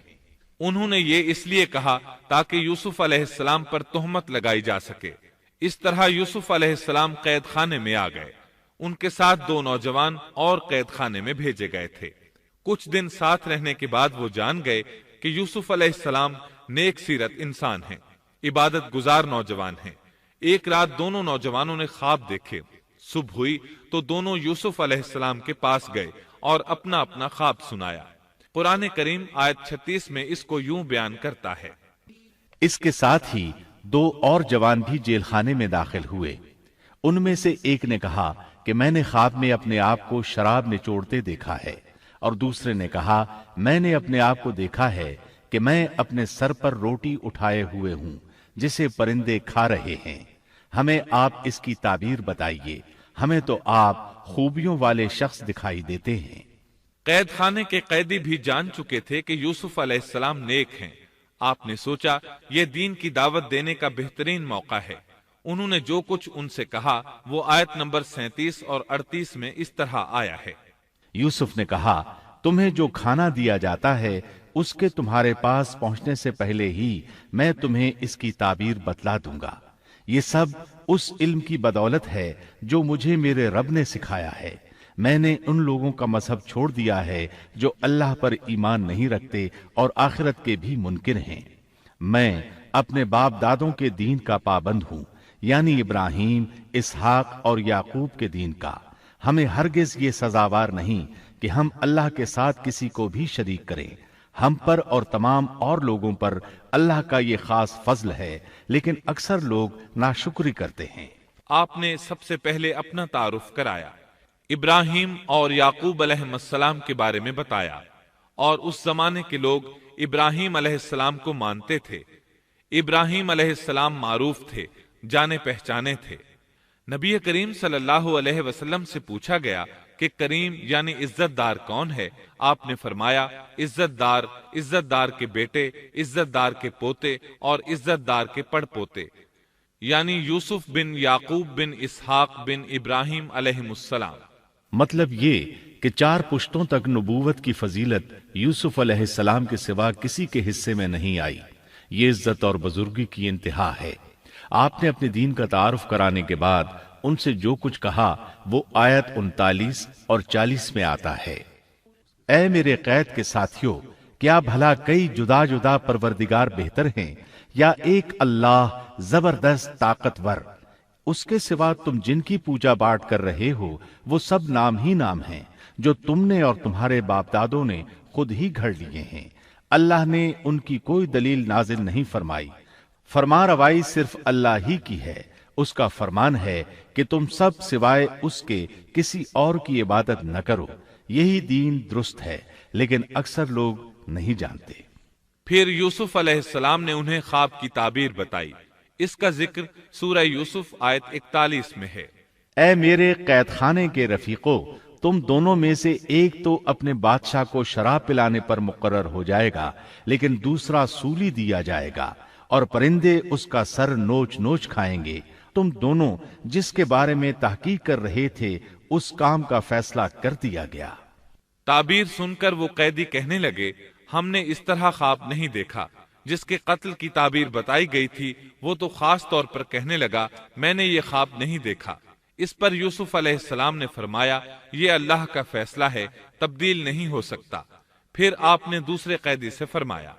انہوں نے یہ اس لیے کہا تاکہ یوسف علیہ السلام پر تہمت لگائی جا سکے۔ اس طرح یوسف علیہ السلام قید خانے میں آ گئے۔ ان کے ساتھ 2 نوجوان اور قید خانے میں بھیجے گئے تھے۔ کچھ دن ساتھ رہنے کے بعد وہ جان گئے کہ یوسف علیہ السلام نیک سیرت انسان ہیں، عبادت گزار نوجوان ہیں۔ ایک رات دونوں نوجوانوں نے خواب دیکھے۔ صبح ہوئی تو دونوں یوسف علیہ السلام کے پاس گئے اور اپنا اپنا خواب سنایا۔ قرآن کریم آیت 36 میں اس کو یوں بیان کرتا ہے، اس کے ساتھ ہی 2 اور جوان بھی جیل خانے میں داخل ہوئے۔ ان میں سے ایک نے کہا کہ میں نے خواب میں اپنے آپ کو شراب نچوڑتے دیکھا ہے، اور دوسرے نے کہا میں نے اپنے آپ کو دیکھا ہے کہ میں اپنے سر پر روٹی اٹھائے ہوئے ہوں جسے پرندے کھا رہے ہیں۔ ہمیں آپ اس کی تعبیر بتائیے، ہمیں تو آپ خوبیوں والے شخص دکھائی دیتے ہیں۔ قید خانے کے قیدی بھی جان چکے تھے کہ یوسف علیہ السلام نیک ہیں۔ آپ نے سوچا یہ دین کی دعوت دینے کا بہترین موقع ہے۔ انہوں نے جو کچھ ان سے کہا وہ آیت نمبر 37 اور 38 میں اس طرح آیا ہے، یوسف نے کہا تمہیں جو کھانا دیا جاتا ہے اس کے تمہارے پاس پہنچنے سے پہلے ہی میں تمہیں اس کی تعبیر بتلا دوں گا۔ یہ سب اس علم کی بدولت ہے جو مجھے میرے رب نے سکھایا ہے۔ میں نے ان لوگوں کا مذہب چھوڑ دیا ہے جو اللہ پر ایمان نہیں رکھتے اور آخرت کے بھی منکر ہیں۔ میں اپنے باپ دادوں کے دین کا پابند ہوں، یعنی ابراہیم، اسحاق اور یعقوب کے دین کا۔ ہمیں ہرگز یہ سزاوار نہیں کہ ہم اللہ کے ساتھ کسی کو بھی شریک کریں۔ ہم پر اور تمام اور لوگوں پر اللہ کا یہ خاص فضل ہے، لیکن اکثر لوگ ناشکری کرتے ہیں۔ آپ نے سب سے پہلے اپنا تعارف کرایا، ابراہیم اور یعقوب علیہ السلام کے بارے میں بتایا، اور اس زمانے کے لوگ ابراہیم علیہ السلام کو مانتے تھے۔ ابراہیم علیہ السلام معروف تھے، جانے پہچانے تھے۔ نبی کریم صلی اللہ علیہ وسلم سے پوچھا گیا کہ کریم یعنی عزت دار کون ہے؟ آپ نے فرمایا عزت دار کے بیٹے، عزت دار کے پوتے اور عزت دار کے پڑ پوتے، یعنی یوسف بن یعقوب بن اسحاق بن ابراہیم علیہ السلام۔ مطلب یہ کہ 4 پشتوں تک نبوت کی فضیلت یوسف علیہ السلام کے سوا کسی کے حصے میں نہیں آئی۔ یہ عزت اور بزرگی کی انتہا ہے۔ آپ نے اپنے دین کا تعارف کرانے کے بعد ان سے جو کچھ کہا وہ آیت 39 اور 40 میں آتا ہے۔ اے میرے قید کے ساتھیوں، کیا بھلا کئی جدا جدا پروردگار بہتر ہیں یا ایک اللہ زبردست طاقتور؟ اس کے سوا تم جن کی پوجا باٹ کر رہے ہو وہ سب نام ہی نام ہیں جو تم نے اور تمہارے باپ دادوں نے خود ہی گھڑ لیے ہیں۔ اللہ نے ان کی کوئی دلیل نازل نہیں فرمائی۔ فرما روائی صرف اللہ ہی کی ہے۔ اس کا فرمان ہے کہ تم سب سوائے اس کے کسی اور کی عبادت نہ کرو۔ یہی دین درست ہے، لیکن اکثر لوگ نہیں جانتے۔ پھر یوسف علیہ السلام نے انہیں خواب کی تعبیر بتائی۔ اس کا ذکر سورہ یوسف آیت 41 میں ہے۔ اے میرے قید خانے کے رفیقو، تم دونوں میں سے ایک تو اپنے بادشاہ کو شراب پلانے پر مقرر ہو جائے گا، لیکن دوسرا سولی دیا جائے گا اور پرندے اس کا سر نوچ نوچ کھائیں گے۔ تم دونوں جس کے بارے میں تحقیق کر رہے تھے اس کام کا فیصلہ کر دیا گیا۔ تعبیر سن کر وہ قیدی کہنے لگے، ہم نے اس طرح خواب نہیں دیکھا۔ جس کے قتل کی تعبیر بتائی گئی تھی وہ تو خاص طور پر کہنے لگا، میں نے یہ خواب نہیں دیکھا۔ اس پر یوسف علیہ السلام نے فرمایا، یہ اللہ کا فیصلہ ہے، تبدیل نہیں ہو سکتا۔ پھر آپ نے دوسرے قیدی سے فرمایا،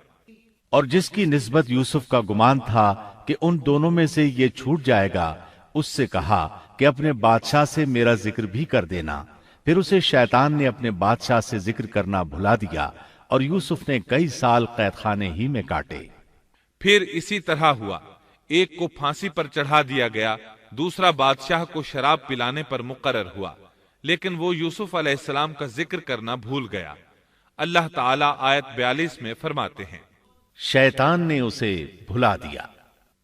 اور جس کی نسبت یوسف کا گمان تھا کہ ان دونوں میں سے یہ چھوٹ جائے گا، اس سے کہا کہ اپنے بادشاہ سے میرا ذکر بھی کر دینا۔ پھر اسے شیطان نے اپنے بادشاہ سے ذکر کرنا بھلا دیا اور یوسف نے کئی سال قید خانے ہی میں کاٹے۔ پھر اسی طرح ہوا، ایک کو پھانسی پر چڑھا دیا گیا، دوسرا بادشاہ کو شراب پلانے پر مقرر ہوا، لیکن وہ یوسف علیہ السلام کا ذکر کرنا بھول گیا۔ اللہ تعالیٰ آیت 42 میں فرماتے ہیں، شیطان نے اسے بھلا دیا۔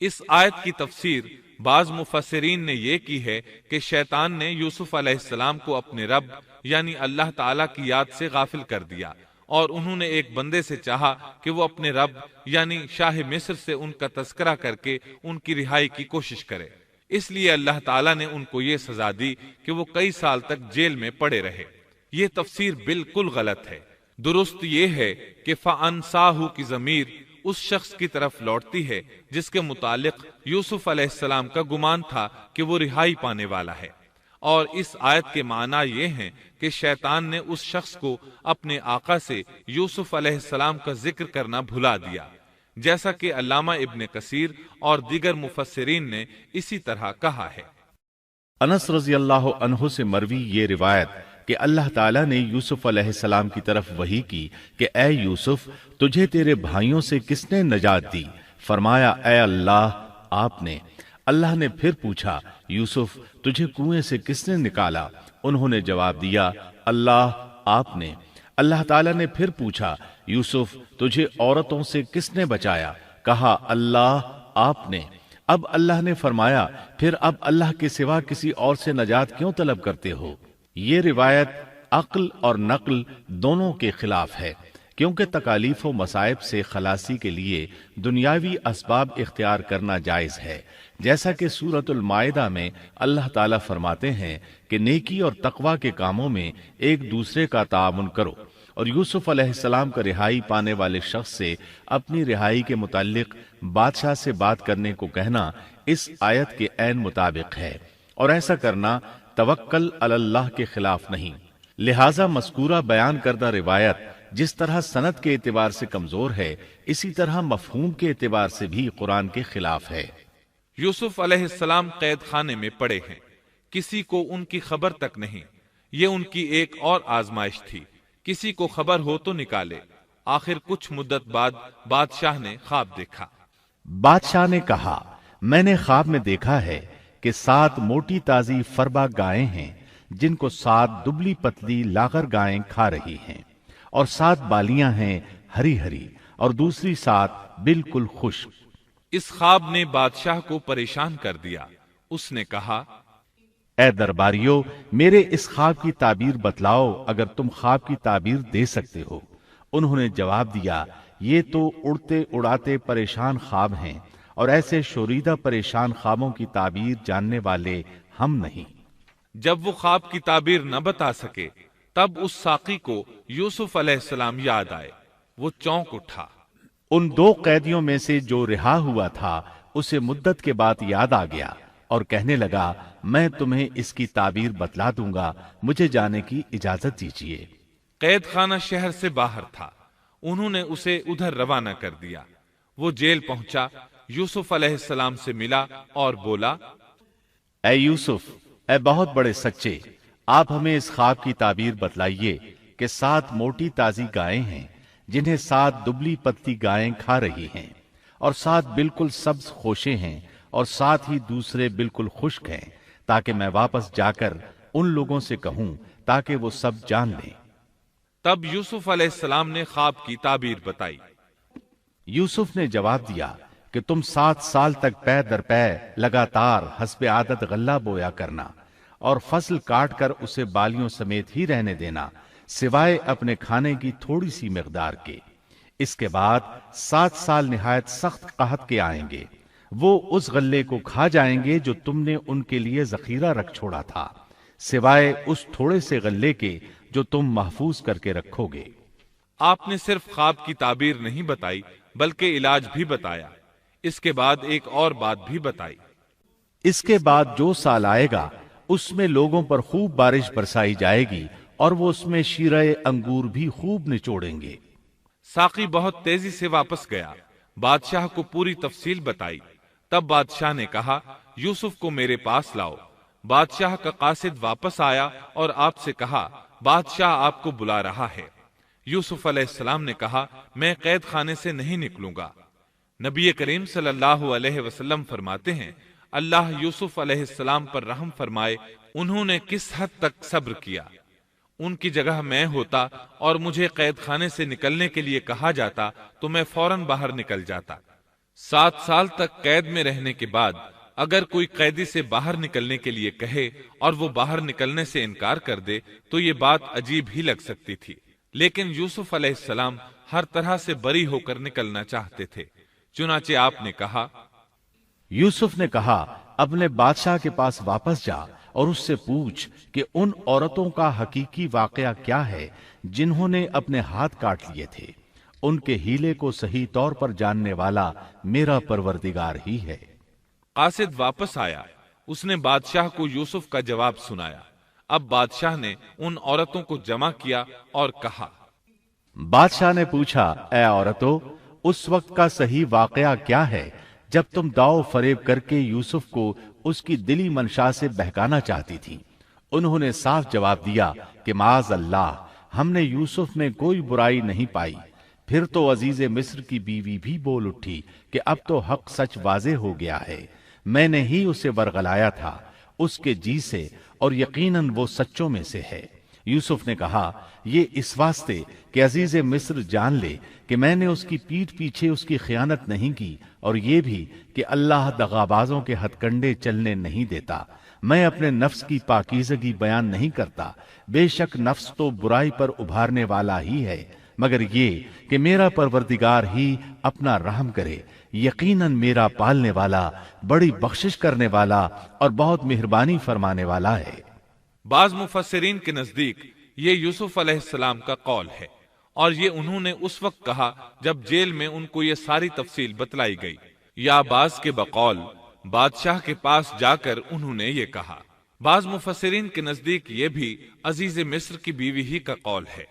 اس آیت کی تفسیر بعض مفسرین نے یہ کی ہے کہ شیطان نے یوسف علیہ السلام کو اپنے رب یعنی اللہ تعالیٰ کی یاد سے غافل کر دیا، اور انہوں نے ایک بندے سے چاہا کہ وہ اپنے رب یعنی شاہ مصر سے ان کا تذکرہ کر کے ان کی رہائی کی کوشش کرے۔ اس لیے اللہ تعالیٰ نے ان کو یہ سزا دی کہ وہ کئی سال تک جیل میں پڑے رہے۔ یہ تفسیر بالکل غلط ہے۔ درست یہ ہے کہ فَأَنْسَاهُ کی ضمیر اس شخص کی طرف لوٹتی ہے جس کے متعلق یوسف علیہ السلام کا گمان تھا کہ وہ رہائی پانے والا ہے، اور اس آیت کے معنی یہ ہیں کہ شیطان نے اس شخص کو اپنے آقا سے یوسف علیہ السلام کا ذکر کرنا بھلا دیا، جیسا کہ علامہ ابن کثیر اور دیگر مفسرین نے اسی طرح کہا ہے۔ انس رضی اللہ عنہ سے مروی یہ روایت کہ اللہ تعالیٰ نے یوسف علیہ السلام کی طرف وحی کی کہ اے یوسف، تجھے تیرے بھائیوں سے کس نے نجات دی؟ فرمایا، اے اللہ، آپ نے۔ اللہ نے پھر پوچھا، یوسف، تجھے کنویں سے کس نے نکالا؟ انہوں نے جواب دیا، اللہ، آپ نے۔ اللہ تعالیٰ نے پھر پوچھا، یوسف، تجھے عورتوں سے کس نے بچایا؟ کہا، اللہ، آپ نے۔ اب اللہ نے فرمایا، پھر اب اللہ کے سوا کسی اور سے نجات کیوں طلب کرتے ہو؟ یہ روایت عقل اور نقل دونوں کے خلاف ہے، کیونکہ تکالیف و مصائب سے خلاصی کے لیے دنیاوی اسباب اختیار کرنا جائز ہے، جیسا کہ سورۃ المائدہ میں اللہ تعالیٰ فرماتے ہیں کہ نیکی اور تقوی کے کاموں میں ایک دوسرے کا تعاون کرو، اور یوسف علیہ السلام کا رہائی پانے والے شخص سے اپنی رہائی کے متعلق بادشاہ سے بات کرنے کو کہنا اس آیت کے عین مطابق ہے، اور ایسا کرنا توکل علی اللہ کے خلاف نہیں۔ لہذا مذکورہ بیان کردہ روایت جس طرح سند کے اعتبار سے کمزور ہے، اسی طرح مفہوم کے اعتبار سے بھی قرآن کے خلاف ہے۔ یوسف علیہ السلام قید خانے میں پڑے ہیں، کسی کو ان کی خبر تک نہیں۔ یہ ان کی ایک اور آزمائش تھی، کسی کو خبر ہو تو نکالے۔ آخر کچھ مدت بعد بادشاہ نے خواب دیکھا۔ بادشاہ نے کہا، میں نے خواب میں دیکھا ہے کہ 7 موٹی تازی فربا گائیں ہیں جن کو 7 دبلی پتلی لاغر گائیں کھا رہی ہیں، اور 7 بالیاں ہیں ہری ہری اور دوسری 7 بالکل خشک۔ اس خواب نے بادشاہ کو پریشان کر دیا۔ اس نے کہا، اے درباریو، میرے اس خواب کی تعبیر بتلاؤ اگر تم خواب کی تعبیر دے سکتے ہو۔ انہوں نے جواب دیا، یہ تو اڑتے اڑاتے پریشان خواب ہیں، اور ایسے شوریدہ پریشان خوابوں کی تعبیر جاننے والے ہم نہیں۔ جب وہ خواب کی تعبیر نہ بتا سکے تب اس ساقی کو یوسف علیہ السلام یاد آئے۔ وہ چونک اٹھا۔ ان 2 قیدیوں میں سے جو رہا ہوا تھا اسے مدت کے بعد یاد آ گیا اور کہنے لگا، میں تمہیں اس کی تعبیر بتلا دوں گا، مجھے جانے کی اجازت دیجیے۔ قید خانہ شہر سے باہر تھا، انہوں نے اسے ادھر روانہ کر دیا۔ وہ جیل پہنچا، یوسف علیہ السلام سے ملا اور بولا، اے یوسف، اے بہت بڑے سچے، آپ ہمیں اس خواب کی تعبیر بتلائیے کہ 7 موٹی تازی گائیں ہیں جنہیں 7 دبلی پتلی گائیں کھا رہی ہیں، اور 7 بالکل سبز خوشے ہیں، اور 7 ہی دوسرے بالکل خشک ہیں، تاکہ میں واپس جا کر ان لوگوں سے کہوں تاکہ وہ سب جان لیں۔ تب یوسف علیہ السلام نے خواب کی تعبیر بتائی۔ یوسف نے جواب دیا کہ تم 7 سال تک پے در پے لگاتار حسب عادت غلہ بویا کرنا، اور فصل کاٹ کر اسے بالیوں سمیت ہی رہنے دینا، سوائے اپنے کھانے کی تھوڑی سی مقدار کے۔ اس کے بعد 7 سال نہایت سخت قحط کے آئیں گے، وہ اس غلے کو کھا جائیں گے جو تم نے ان کے لیے ذخیرہ رکھ چھوڑا تھا، سوائے اس تھوڑے سے غلے کے جو تم محفوظ کر کے رکھو گے۔ آپ نے صرف خواب کی تعبیر نہیں بتائی بلکہ علاج بھی بتایا۔ اس کے بعد ایک اور بات بھی بتائی۔ اس کے بعد جو سال آئے گا اس میں لوگوں پر خوب بارش برسائی جائے گی، اور وہ اس میں شیرہ انگور بھی خوب نچوڑیں گے۔ ساقی بہت تیزی سے واپس گیا، بادشاہ کو پوری تفصیل بتائی۔ تب بادشاہ نے کہا، یوسف کو میرے پاس لاؤ۔ بادشاہ کا قاصد واپس آیا اور آپ سے کہا، بادشاہ آپ کو بلا رہا ہے۔ یوسف علیہ السلام نے کہا، میں قید خانے سے نہیں نکلوں گا۔ نبی کریم صلی اللہ علیہ وسلم فرماتے ہیں، اللہ یوسف علیہ السلام پر رحم فرمائے، انہوں نے کس حد تک صبر کیا۔ ان کی جگہ میں ہوتا اور مجھے قید خانے سے نکلنے کے لیے کہا جاتا تو میں فوراً باہر نکل جاتا۔ 7 سال تک قید میں رہنے کے بعد اگر کوئی قیدی سے باہر نکلنے کے لیے کہے اور وہ باہر نکلنے سے انکار کر دے تو یہ بات عجیب ہی لگ سکتی تھی، لیکن یوسف علیہ السلام ہر طرح سے بری ہو کر نکلنا چاہتے تھے۔ چنانچہ آپ نے کہا، یوسف نے کہا، اپنے بادشاہ کے پاس واپس جا اور اس سے پوچھ کہ ان عورتوں کا حقیقی واقعہ کیا ہے جنہوں نے اپنے ہاتھ کاٹ لیے تھے۔ ان کے ہیلے کو صحیح طور پر جاننے والا میرا پروردگار ہی ہے۔ قاصد واپس آیا، اس نے بادشاہ کو یوسف کا جواب سنایا۔ اب بادشاہ نے ان عورتوں کو جمع کیا اور کہا، بادشاہ نے پوچھا، اے عورتوں، اس وقت کا صحیح واقعہ کیا ہے جب تم داؤ فریب کر کے یوسف کو اس کی دلی منشا سے بہکانا چاہتی تھی؟ انہوں نے صاف جواب دیا کہ معاذ اللہ، ہم نے یوسف میں کوئی برائی نہیں پائی۔ پھر تو عزیز مصر کی بیوی بھی بول اٹھی کہ اب تو حق سچ واضح ہو گیا ہے، میں نے ہی اسے ورغلایا تھا اس کے جی سے، اور یقیناً وہ سچوں میں سے ہے۔ یوسف نے کہا، یہ اس واسطے کہ عزیز مصر جان لے کہ میں نے اس کی پیٹھ پیچھے اس کی خیانت نہیں کی، اور یہ بھی کہ اللہ دغابازوں کے ہتھ کنڈے چلنے نہیں دیتا۔ میں اپنے نفس کی پاکیزگی بیان نہیں کرتا، بے شک نفس تو برائی پر ابھارنے والا ہی ہے، مگر یہ کہ میرا پروردگار ہی اپنا رحم کرے، یقیناً میرا پالنے والا، بڑی بخشش کرنے والا اور بہت مہربانی فرمانے والا ہے۔ بعض مفسرین کے نزدیک یہ یوسف علیہ السلام کا قول ہے، اور یہ انہوں نے اس وقت کہا جب جیل میں ان کو یہ ساری تفصیل بتلائی گئی، یا بعض کے بقول بادشاہ کے پاس جا کر انہوں نے یہ کہا۔ بعض مفسرین کے نزدیک یہ بھی عزیز مصر کی بیوی ہی کا قول ہے،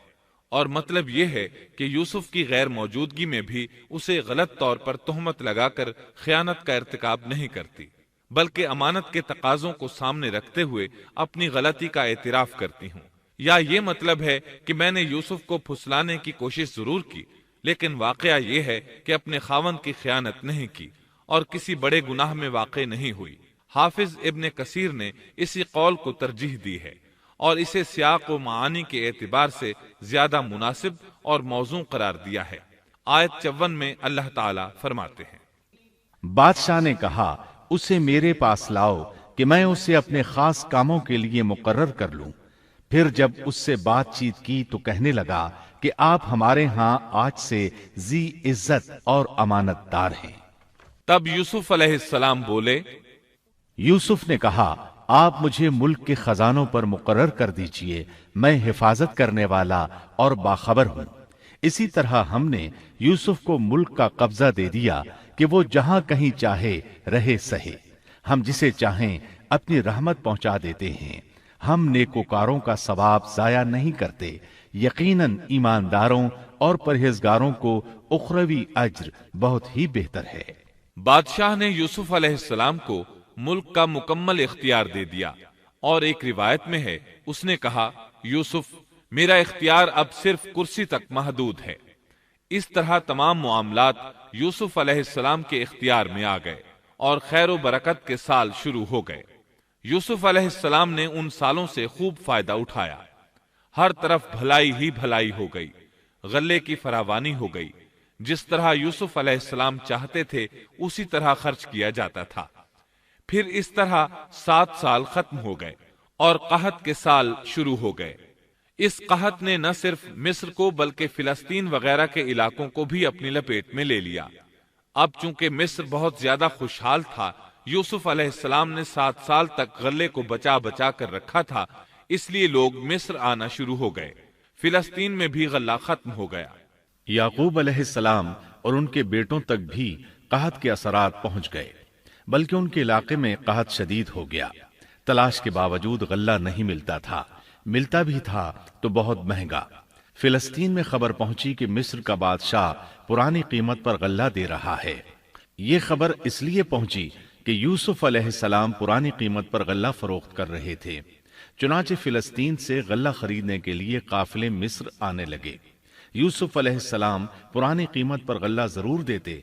اور مطلب یہ ہے کہ یوسف کی غیر موجودگی میں بھی اسے غلط طور پر تہمت لگا کر خیانت کا ارتکاب نہیں کرتی۔ بلکہ امانت کے تقاضوں کو سامنے رکھتے ہوئے اپنی غلطی کا اعتراف کرتی ہوں۔ یا یہ مطلب ہے کہ میں نے یوسف کو پھسلانے کی کوشش ضرور کی، لیکن واقعہ یہ ہے کہ اپنے خاوند کی خیانت نہیں کی اور کسی بڑے گناہ میں واقع نہیں ہوئی۔ حافظ ابن کثیر نے اسی قول کو ترجیح دی ہے اور اسے سیاق و معانی کے اعتبار سے زیادہ مناسب اور موزوں قرار دیا ہے۔ آیت 54 میں اللہ تعالی فرماتے ہیں، بادشاہ نے کہا اسے میرے پاس لاؤ کہ میں اسے اپنے خاص کاموں کے لیے مقرر کر لوں۔ پھر جب اس سے بات چیت کی تو کہنے لگا کہ آپ ہمارے ہاں آج سے ذی عزت اور امانت دار ہیں۔ تب یوسف علیہ السلام بولے، یوسف نے کہا آپ مجھے ملک کے خزانوں پر مقرر کر دیجئے، میں حفاظت کرنے والا اور باخبر ہوں۔ اسی طرح ہم نے یوسف کو ملک کا قبضہ دے دیا کہ وہ جہاں کہیں چاہے رہے سہے، ہم جسے چاہیں اپنی رحمت پہنچا دیتے ہیں، ہم نیکوکاروں کا ثواب ضائع نہیں کرتے، یقیناً ایمانداروں اور پرہیزگاروں کو اخروی اجر بہت ہی بہتر ہے۔ بادشاہ نے یوسف علیہ السلام کو ملک کا مکمل اختیار دے دیا، اور ایک روایت میں ہے اس نے کہا، یوسف میرا اختیار اب صرف کرسی تک محدود ہے۔ اس طرح تمام معاملات یوسف علیہ السلام کے اختیار میں آ گئے اور خیر و برکت کے سال شروع ہو گئے۔ یوسف علیہ السلام نے ان سالوں سے خوب فائدہ اٹھایا، ہر طرف بھلائی ہی بھلائی ہو گئی، غلے کی فراوانی ہو گئی، جس طرح یوسف علیہ السلام چاہتے تھے اسی طرح خرچ کیا جاتا تھا۔ پھر اس طرح 7 سال ختم ہو گئے اور قحط کے سال شروع ہو گئے۔ اس قحط نے نہ صرف مصر کو بلکہ فلسطین وغیرہ کے علاقوں کو بھی اپنی لپیٹ میں لے لیا۔ اب چونکہ مصر بہت زیادہ خوشحال تھا، یوسف علیہ السلام نے 7 سال تک غلے کو بچا بچا کر رکھا تھا، اس لیے لوگ مصر آنا شروع ہو گئے۔ فلسطین میں بھی غلہ ختم ہو گیا۔ یعقوب علیہ السلام اور ان کے بیٹوں تک بھی قحط کے اثرات پہنچ گئے، بلکہ ان کے علاقے میں قحط شدید ہو گیا۔ تلاش کے باوجود غلہ نہیں ملتا تھا، ملتا بھی تھا تو بہت مہنگا۔ فلسطین میں خبر پہنچی کہ مصر کا بادشاہ پرانی قیمت پر غلہ دے رہا ہے۔ یہ خبر اس لیے پہنچی کہ یوسف علیہ السلام پرانی قیمت پر غلہ فروخت کر رہے تھے، چنانچہ فلسطین سے غلہ خریدنے کے لیے قافلے مصر آنے لگے۔ یوسف علیہ السلام پرانی قیمت پر غلہ ضرور دیتے،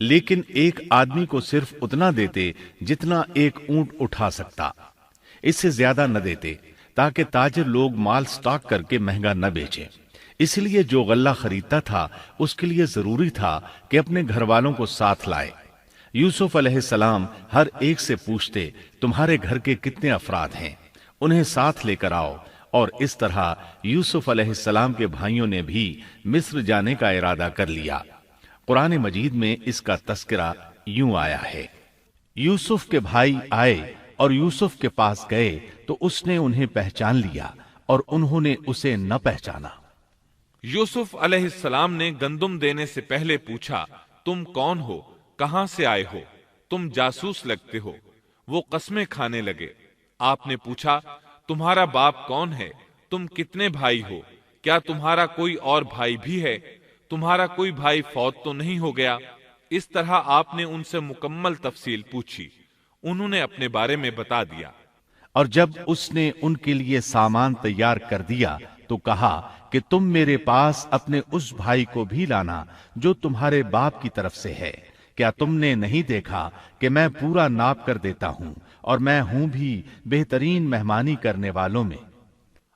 لیکن ایک آدمی کو صرف اتنا دیتے جتنا ایک اونٹ اٹھا سکتا، اس سے زیادہ نہ دیتے، تاکہ تاجر لوگ مال سٹاک کر کے مہنگا نہ بیچیں۔ اس لیے جو غلہ خریدتا تھا اس کے لیے ضروری تھا کہ اپنے گھر والوں کو ساتھ لائے۔ یوسف علیہ السلام ہر ایک سے پوچھتے، تمہارے گھر کے کتنے افراد ہیں، انہیں ساتھ لے کر آؤ، اور اس طرح یوسف علیہ السلام کے بھائیوں نے بھی مصر جانے کا ارادہ کر لیا۔ قرآن مجید میں اس کا تذکرہ یوں آیا ہے، یوسف کے بھائی آئے اور یوسف کے پاس گئے تو اس نے انہیں پہچان لیا اور انہوں نے اسے نہ پہچانا۔ یوسف علیہ السلام نے گندم دینے سے پہلے پوچھا، تم کون ہو، کہاں سے آئے ہو، تم جاسوس لگتے ہو۔ وہ قسمیں کھانے لگے۔ آپ نے پوچھا، تمہارا باپ کون ہے، تم کتنے بھائی ہو، کیا تمہارا کوئی اور بھائی بھی ہے، تمہارا کوئی بھائی فوت تو نہیں ہو گیا؟ اس طرح آپ نے ان سے مکمل تفصیل پوچھی، انہوں نے اپنے بارے میں بتا دیا۔ اور جب اس نے ان کے لیے سامان تیار کر دیا تو کہا کہ تم میرے پاس اپنے اس بھائی کو بھی لانا جو تمہارے باپ کی طرف سے ہے۔ کیا تم نے نہیں دیکھا کہ میں پورا ناپ کر دیتا ہوں اور میں ہوں بھی بہترین مہمانی کرنے والوں میں؟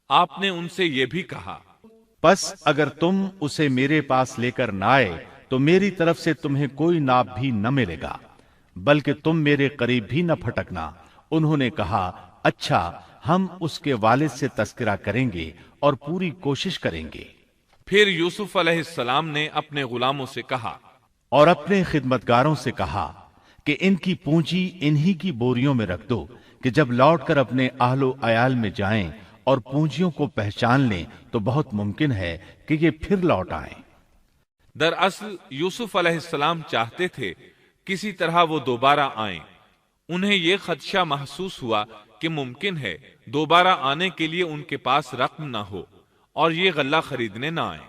آپ نے ان سے یہ بھی کہا، پس اگر تم اسے میرے پاس لے کر نہ آئے تو میری طرف سے تمہیں کوئی ناپ بھی نہ ملے گا، بلکہ تم میرے قریب بھی نہ پھٹکنا۔ انہوں نے کہا، اچھا، ہم اس کے والد سے تذکرہ کریں گے اور پوری کوشش کریں گے۔ پھر یوسف علیہ السلام نے اپنے غلاموں سے کہا اور اپنے خدمتگاروں سے کہا کہ ان کی پونجی انہی کی بوریوں میں رکھ دو کہ جب لوٹ کر اپنے اہل و عیال میں جائیں اور پونجیوں کو پہچان لیں تو بہت ممکن ہے کہ یہ پھر لوٹ آئیں۔ دراصل یوسف علیہ السلام چاہتے تھے کسی طرح وہ دوبارہ آئیں۔ انہیں یہ خدشہ محسوس ہوا کہ ممکن ہے دوبارہ آنے کے لیے ان کے پاس رقم نہ ہو اور یہ غلہ خریدنے نہ آئیں،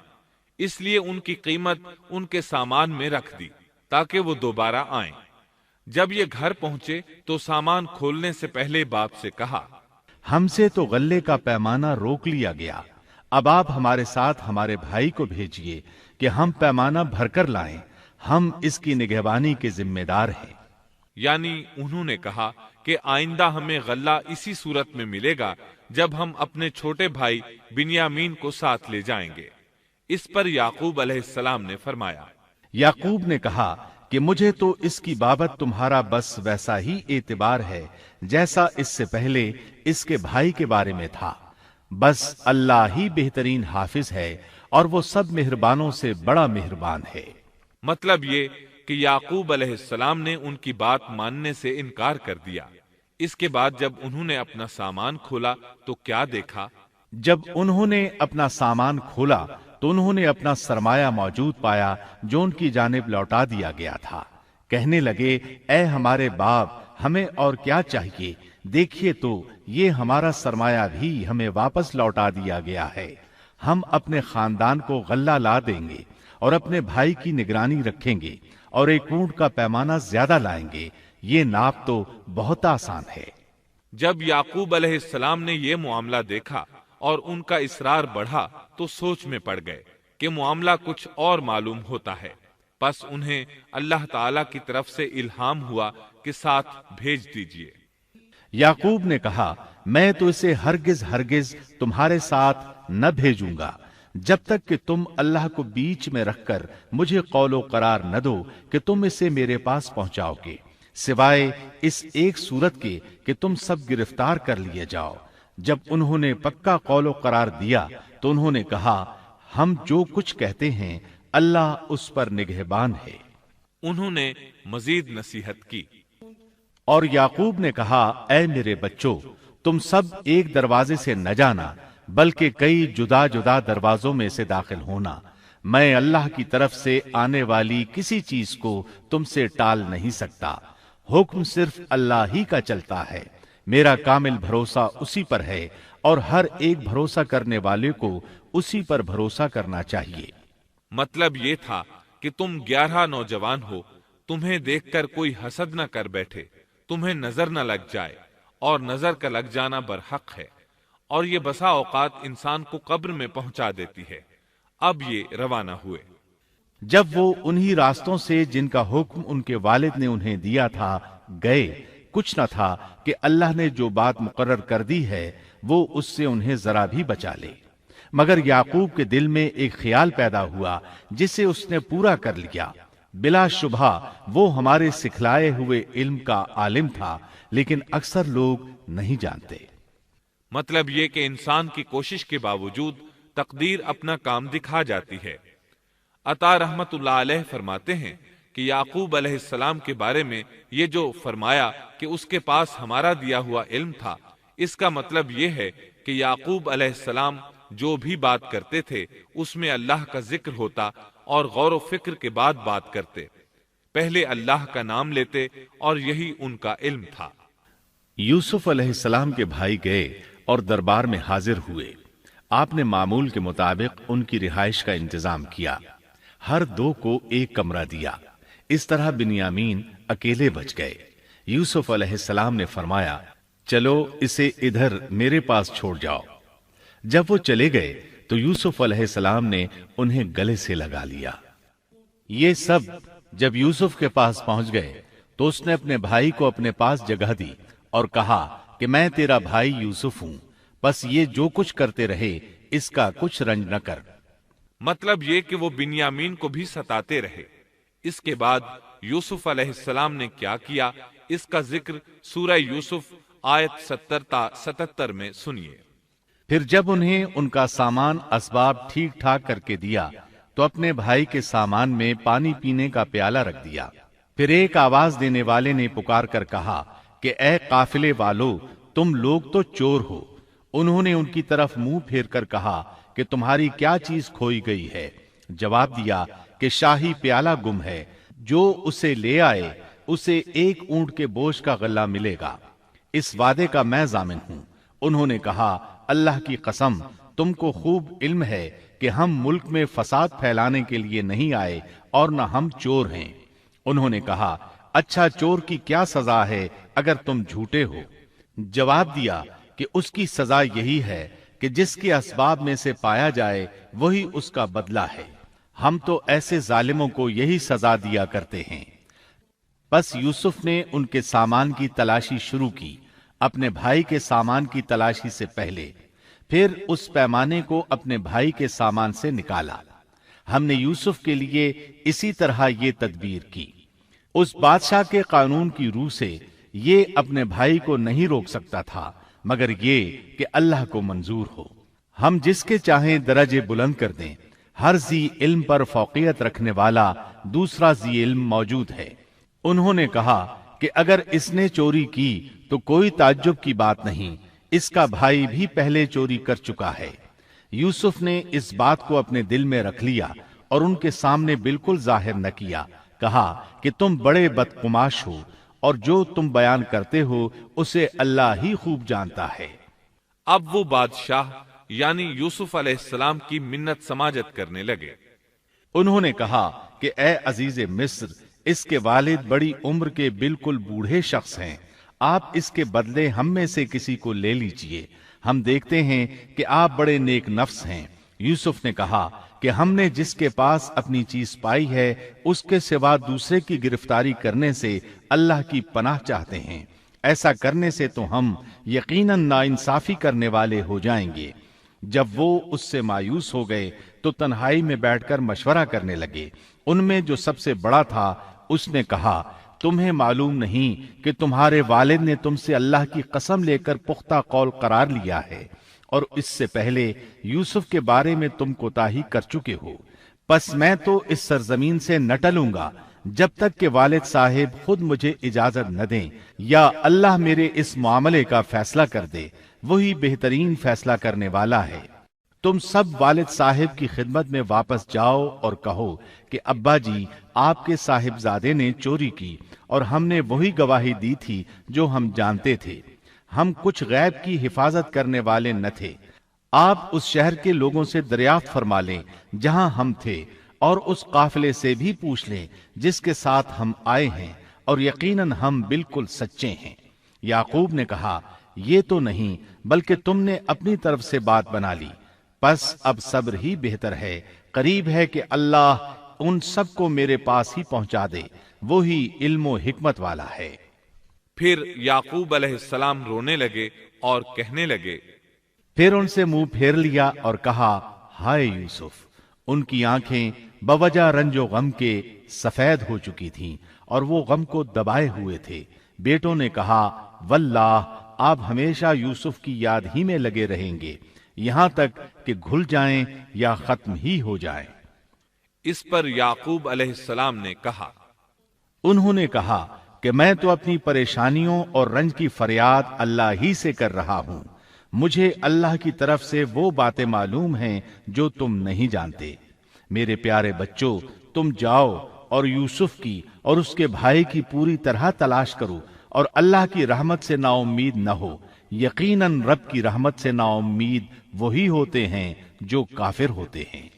اس لیے ان کی قیمت ان کے سامان میں رکھ دی تاکہ وہ دوبارہ آئیں۔ جب یہ گھر پہنچے تو سامان کھولنے سے پہلے باپ سے کہا، ہم سے تو غلے کا پیمانہ روک لیا گیا، اب آپ ہمارے ساتھ ہمارے بھائی کو بھیجیے کہ ہم پیمانہ بھر کر لائیں، ہم اس کی نگہبانی کے ذمہ دار ہیں۔ یعنی انہوں نے کہا کہ آئندہ ہمیں غلہ اسی صورت میں ملے گا جب ہم اپنے چھوٹے بھائی بنیامین کو ساتھ لے جائیں گے۔ اس پر یعقوب علیہ السلام نے فرمایا، یعقوب نے کہا کہ مجھے تو اس کی بابت تمہارا بس ویسا ہی اعتبار ہے جیسا اس سے پہلے اس کے بھائی کے بارے میں تھا، بس اللہ ہی بہترین حافظ ہے اور وہ سب مہربانوں سے بڑا مہربان ہے۔ مطلب یہ کہ یعقوب علیہ السلام نے ان کی بات ماننے سے انکار کر دیا۔ اس کے بعد جب انہوں نے اپنا سامان کھولا تو کیا دیکھا؟ جب انہوں نے اپنا سامان کھولا تو انہوں نے اپنا سرمایہ موجود پایا جو ان کی جانب لوٹا دیا گیا تھا۔ کہنے لگے، اے ہمارے باپ، ہمیں اور کیا چاہیے؟ دیکھیے تو یہ ہمارا سرمایہ بھی ہمیں واپس لوٹا دیا گیا ہے۔ ہم اپنے خاندان کو غلہ لا دیں گے اور اپنے بھائی کی نگرانی رکھیں گے اور ایک اونٹ کا پیمانہ زیادہ لائیں گے، یہ ناپ تو بہت آسان ہے۔ جب یعقوب علیہ السلام نے یہ معاملہ دیکھا اور ان کا اصرار بڑھا تو سوچ میں پڑ گئے کہ معاملہ کچھ اور معلوم ہوتا ہے، پس انہیں اللہ تعالی کی طرف سے الہام ہوا کہ ساتھ بھیج دیجیے۔ یعقوب نے کہا، میں تو اسے ہرگز ہرگز تمہارے ساتھ نہ بھیجوں گا جب تک کہ تم اللہ کو بیچ میں رکھ کر مجھے قول و قرار نہ دو کہ تم اسے میرے پاس پہنچاؤ گے، سوائے اس ایک صورت کے کہ تم سب گرفتار کر لیے جاؤ۔ جب انہوں نے پکا قول و قرار دیا تو انہوں نے کہا، ہم جو کچھ کہتے ہیں اللہ اس پر نگہبان ہے۔ انہوں نے مزید نصیحت کی، اور یعقوب نے کہا، اے میرے بچوں، تم سب ایک دروازے سے نہ جانا بلکہ کئی جدا جدا دروازوں میں سے داخل ہونا، میں اللہ کی طرف سے آنے والی کسی چیز کو تم سے ٹال نہیں سکتا، حکم صرف اللہ ہی کا چلتا ہے، میرا کامل بھروسہ اسی پر ہے اور ہر ایک بھروسہ کرنے والے کو اسی پر بھروسہ کرنا چاہیے۔ مطلب یہ تھا کہ تم 11 نوجوان ہو، تمہیں دیکھ کر کوئی حسد نہ کر بیٹھے، تمہیں نظر نہ لگ جائے، اور نظر کا لگ جانا برحق ہے، اور یہ بسا اوقات انسان کو قبر میں پہنچا دیتی ہے۔ اب یہ روانہ ہوئے۔ جب وہ انہی راستوں سے جن کا حکم ان کے والد نے انہیں دیا تھا گئے، کچھ نہ تھا کہ اللہ نے جو بات مقرر کر دی ہے وہ اس سے انہیں ذرا بھی بچا لے، مگر یعقوب کے دل میں ایک خیال پیدا ہوا جسے اس نے پورا کر لیا۔ بلا شبہ وہ ہمارے سکھلائے ہوئے علم کا عالم تھا، لیکن اکثر لوگ نہیں جانتے۔ مطلب یہ کہ انسان کی کوشش کے باوجود تقدیر اپنا کام دکھا جاتی ہے۔ عطا رحمت اللہ علیہ فرماتے ہیں کہ یعقوب علیہ السلام کے بارے میں یہ جو فرمایا کہ اس کے پاس ہمارا دیا ہوا علم تھا، اس کا مطلب یہ ہے کہ یعقوب علیہ السلام جو بھی بات کرتے تھے اس میں اللہ کا ذکر ہوتا اور غور و فکر کے بعد بات کرتے، پہلے اللہ کا نام لیتے، اور یہی ان کا علم تھا۔ یوسف علیہ السلام کے بھائی گئے اور دربار میں حاضر ہوئے۔ آپ نے معمول کے مطابق ان کی رہائش کا انتظام کیا، ہر دو کو ایک کمرہ دیا، اس طرح بنیامین اکیلے بچ گئے۔ یوسف علیہ السلام نے فرمایا، چلو اسے ادھر میرے پاس چھوڑ جاؤ۔ جب وہ چلے گئے تو یوسف علیہ السلام نے انہیں گلے سے لگا لیا۔ یہ سب جب یوسف کے پاس پہنچ گئے تو اس نے اپنے بھائی کو اپنے پاس جگہ دی اور کہا کہ میں تیرا بھائی یوسف ہوں، بس یہ جو کچھ کرتے رہے اس کا کچھ رنج نہ کر۔ مطلب یہ کہ وہ بنیامین کو بھی ستاتے رہے۔ اس کے بعد یوسف علیہ السلام نے کیا کیا، اس کا ذکر سورہ یوسف آیت 70 تا 77 میں سنیے۔ پھر جب انہیں ان کا سامان اسباب ٹھیک ٹھاک کر کے دیا تو اپنے بھائی کے سامان میں پانی پینے کا پیالہ رکھ دیا۔ پھر ایک آواز دینے والے نے پکار کر کہا کہ اے قافلے والو، تم لوگ تو چور ہو۔ انہوں نے ان کی طرف منہ پھیر کر کہا کہ تمہاری کیا چیز کھوئی گئی ہے؟ جواب دیا کہ شاہی پیالہ گم ہے، جو اسے لے آئے اسے ایک اونٹ کے بوجھ کا غلہ ملے گا، اس وعدے کا میں ضامن ہوں۔ انہوں نے کہا، اللہ کی قسم، تم کو خوب علم ہے کہ ہم ملک میں فساد پھیلانے کے لیے نہیں آئے اور نہ ہم چور ہیں۔ انہوں نے کہا، اچھا چور کی کیا سزا ہے اگر تم جھوٹے ہو؟ جواب دیا کہ اس کی سزا یہی ہے کہ جس کے اسباب میں سے پایا جائے وہی اس کا بدلہ ہے۔ ہم تو ایسے ظالموں کو یہی سزا دیا کرتے ہیں۔ بس یوسف نے ان کے سامان کی تلاشی شروع کی، اپنے بھائی کے سامان کی تلاشی سے پہلے، پھر اس پیمانے کو اپنے بھائی کے سامان سے نکالا۔ ہم نے یوسف کے لیے اسی طرح یہ تدبیر کی۔ اس بادشاہ کے قانون کی روح سے یہ اپنے بھائی کو نہیں روک سکتا تھا مگر یہ کہ اللہ کو منظور ہو۔ ہم جس کے چاہیں درجے بلند کر دیں۔ ہر ذی علم پر فوقیت رکھنے والا دوسرا ذی علم موجود ہے۔ انہوں نے کہا کہ اگر اس نے چوری کی تو کوئی تعجب کی بات نہیں، اس کا بھائی بھی پہلے چوری کر چکا ہے۔ یوسف نے اس بات کو اپنے دل میں رکھ لیا اور ان کے سامنے بالکل ظاہر نہ کیا۔ کہا کہ تم بڑے بدقماش ہو اور جو تم بیان کرتے ہو اسے اللہ ہی خوب جانتا ہے۔ اب وہ بادشاہ یعنی یوسف علیہ السلام کی منت سماجت کرنے لگے۔ انہوں نے کہا کہ اے عزیز مصر، اس کے والد بڑی عمر کے بالکل بوڑھے شخص ہیں، آپ اس کے بدلے ہم میں سے کسی کو لے لیجئے، ہم دیکھتے ہیں کہ آپ بڑے نیک نفس ہیں۔ یوسف نے کہا کہ ہم نے جس کے پاس اپنی چیز پائی ہے اس کے سوا دوسرے کی گرفتاری کرنے سے اللہ کی پناہ چاہتے ہیں، ایسا کرنے سے تو ہم یقیناً ناانصافی کرنے والے ہو جائیں گے۔ جب وہ اس سے مایوس ہو گئے تو تنہائی میں بیٹھ کر مشورہ کرنے لگے۔ ان میں جو سب سے بڑا تھا اس نے کہا، تمہیں معلوم نہیں کہ تمہارے والد نے تم سے اللہ کی قسم لے کر پختہ قول قرار لیا ہے، اور اس سے پہلے یوسف کے بارے میں تم کوتاہی کر چکے ہو۔ پس میں تو اس سرزمین سے نہ ٹلوں گا جب تک کہ والد صاحب خود مجھے اجازت نہ دیں، یا اللہ میرے اس معاملے کا فیصلہ کر دے، وہی بہترین فیصلہ کرنے والا ہے۔ تم سب والد صاحب کی خدمت میں واپس جاؤ اور کہو کہ ابا جی، آپ کے صاحبزادے نے چوری کی اور ہم نے وہی گواہی دی تھی جو ہم جانتے تھے، ہم کچھ غیب کی حفاظت کرنے والے نہ تھے۔ آپ اس شہر کے لوگوں سے دریافت فرما لیں جہاں ہم تھے، اور اس قافلے سے بھی پوچھ لیں جس کے ساتھ ہم آئے ہیں، اور یقیناً ہم بالکل سچے ہیں۔ یعقوب نے کہا، یہ تو نہیں بلکہ تم نے اپنی طرف سے بات بنا لی، پس اب صبر ہی بہتر ہے، قریب ہے کہ اللہ ان سب کو میرے پاس ہی پہنچا دے، وہی علم و حکمت والا ہے۔ پھر یعقوب علیہ السلام رونے لگے اور کہنے لگے، پھر ان سے منہ پھیر لیا اور کہا، ہائے یوسف۔ ان کی آنکھیں بوجہ رنج و غم کے سفید ہو چکی تھیں اور وہ غم کو دبائے ہوئے تھے۔ بیٹوں نے کہا، واللہ آپ ہمیشہ یوسف کی یاد ہی میں لگے رہیں گے، یہاں تک کہ گھل جائیں یا ختم ہی ہو جائیں۔ اس پر یعقوب علیہ السلام نے کہا، انہوں نے کہا کہ میں تو اپنی پریشانیوں اور رنج کی فریاد اللہ ہی سے کر رہا ہوں، مجھے اللہ کی طرف سے وہ باتیں معلوم ہیں جو تم نہیں جانتے۔ میرے پیارے بچوں، تم جاؤ اور یوسف کی اور اس کے بھائی کی پوری طرح تلاش کرو، اور اللہ کی رحمت سے نا امید نہ ہو، یقیناً رب کی رحمت سے نا امید وہی ہوتے ہیں جو کافر ہوتے ہیں۔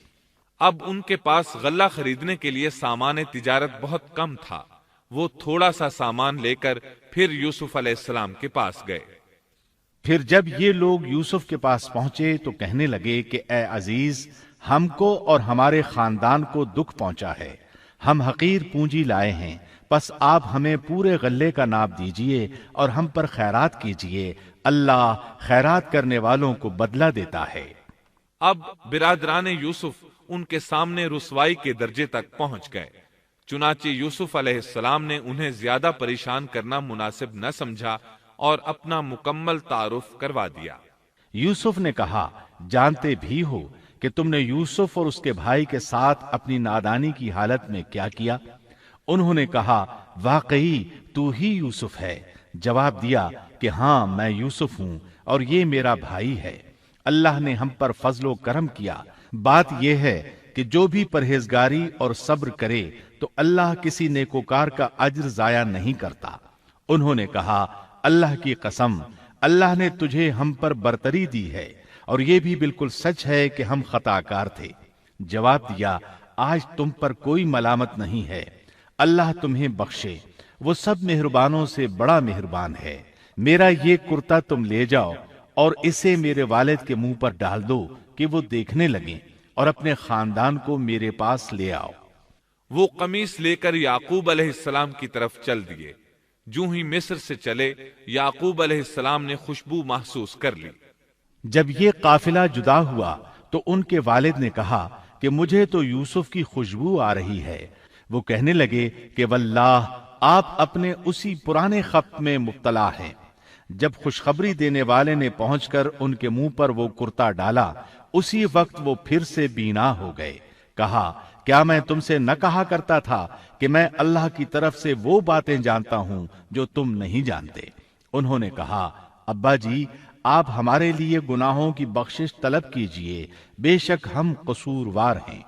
اب ان کے پاس غلہ خریدنے کے لیے سامان تجارت بہت کم تھا۔ وہ تھوڑا سا سامان لے کر پھر یوسف علیہ السلام کے پاس گئے۔ پھر جب یہ لوگ یوسف کے پاس پہنچے تو کہنے لگے کہ اے عزیز، ہم کو اور ہمارے خاندان کو دکھ پہنچا ہے، ہم حقیر پونجی لائے ہیں، پس آپ ہمیں پورے غلے کا ناپ دیجئے اور ہم پر خیرات کیجئے، اللہ خیرات کرنے والوں کو بدلہ دیتا ہے۔ اب برادران یوسف ان کے سامنے رسوائی کے درجے تک پہنچ گئے، چنانچہ یوسف علیہ السلام نے انہیں زیادہ پریشان کرنا مناسب نہ سمجھا اور اپنا مکمل تعارف کروا دیا۔ یوسف نے کہا، جانتے بھی ہو کہ تم نے یوسف اور اس کے بھائی کے ساتھ اپنی نادانی کی حالت میں کیا کیا؟ انہوں نے کہا، واقعی تو ہی یوسف ہے۔ جواب دیا کہ ہاں، میں یوسف ہوں اور یہ میرا بھائی ہے۔ اللہ نے ہم پر فضل و کرم کیا۔ بات یہ ہے کہ جو بھی پرہیزگاری اور صبر کرے تو اللہ کسی نیکوکار کا اجر ضائع نہیں کرتا۔ انہوں نے کہا، اللہ کی قسم، اللہ نے تجھے ہم پر برتری دی ہے، اور یہ بھی بالکل سچ ہے کہ ہم خطا کار تھے۔ جواب دیا، آج تم پر کوئی ملامت نہیں ہے، اللہ تمہیں بخشے۔ وہ سب مہربانوں سے بڑا مہربان ہے۔ میرا یہ کرتا تم لے جاؤ اور اسے میرے والد کے منہ پر ڈال دو کہ وہ دیکھنے لگیں، اور اپنے خاندان کو میرے پاس لے آؤ۔ وہ قمیص لے کر یعقوب علیہ السلام کی طرف چل دیے۔ جو ہی مصر سے چلے، یعقوب علیہ السلام نے خوشبو محسوس کر لی۔ جب یہ قافلہ جدا ہوا تو ان کے والد نے کہا کہ مجھے تو یوسف کی خوشبو آ رہی ہے۔ وہ کہنے لگے کہ واللہ آپ اپنے اسی پرانے خط میں مبتلا ہیں۔ جب خوشخبری دینے والے نے پہنچ کر ان کے منہ پر وہ کرتا ڈالا، اسی وقت وہ پھر سے بینا ہو گئے۔ کہا، کیا میں تم سے نہ کہا کرتا تھا کہ میں اللہ کی طرف سے وہ باتیں جانتا ہوں جو تم نہیں جانتے؟ انہوں نے کہا، ابا جی، آپ ہمارے لیے گناہوں کی بخشش طلب کیجئے، بے شک ہم قصوروار ہیں۔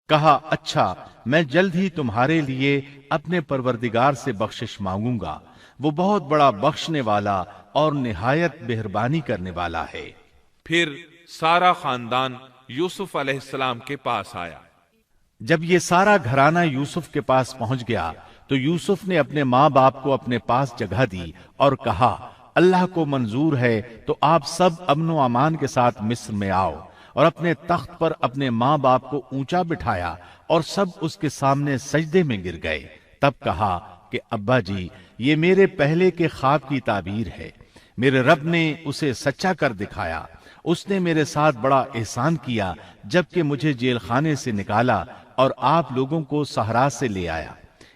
کہا، اچھا، میں جلد ہی تمہارے لیے اپنے پروردگار سے بخشش مانگوں گا، وہ بہت بڑا بخشنے والا اور نہایت مہربانی کرنے والا ہے۔ پھر سارا خاندان یوسف علیہ السلام کے پاس آیا۔ جب یہ سارا گھرانہ یوسف کے پاس پہنچ گیا تو یوسف نے اپنے ماں باپ کو اپنے پاس جگہ دی اور کہا، اللہ کو منظور ہے تو آپ سب امن و امان کے ساتھ مصر میں آؤ، اور اپنے تخت پر اپنے ماں باپ کو اونچا بٹھایا اور سب اس کے سامنے سجدے میں گر گئے۔ تب کہا کہ ابا جی، یہ میرے پہلے کے خواب کی تعبیر ہے، میرے رب نے اسے سچا کر دکھایا۔ اس نے میرے ساتھ بڑا احسان کیا جبکہ مجھے جیل خانے سے نکالا اور آپ لوگوں کو صحرا سے لے آیا۔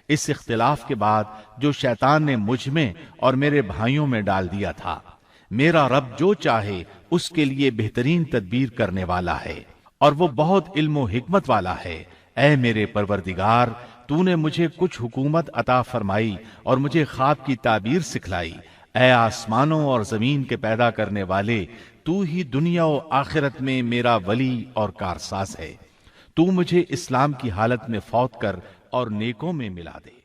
اس اختلاف کے بعد جو شیطان نے مجھ میں اور میرے بھائیوں میں ڈال دیا تھا، میرا رب جو چاہے اس کے لیے بہترین تدبیر کرنے والا ہے، اور وہ بہت علم و حکمت والا ہے۔ اے میرے پروردگار، تو نے مجھے کچھ حکومت عطا فرمائی اور مجھے خواب کی تعبیر سکھلائی۔ اے آسمانوں اور زمین کے پیدا کرنے والے، تو ہی دنیا و آخرت میں میرا ولی اور کارساز ہے۔ تو مجھے اسلام کی حالت میں فوت کر اور نیکوں میں ملا دے۔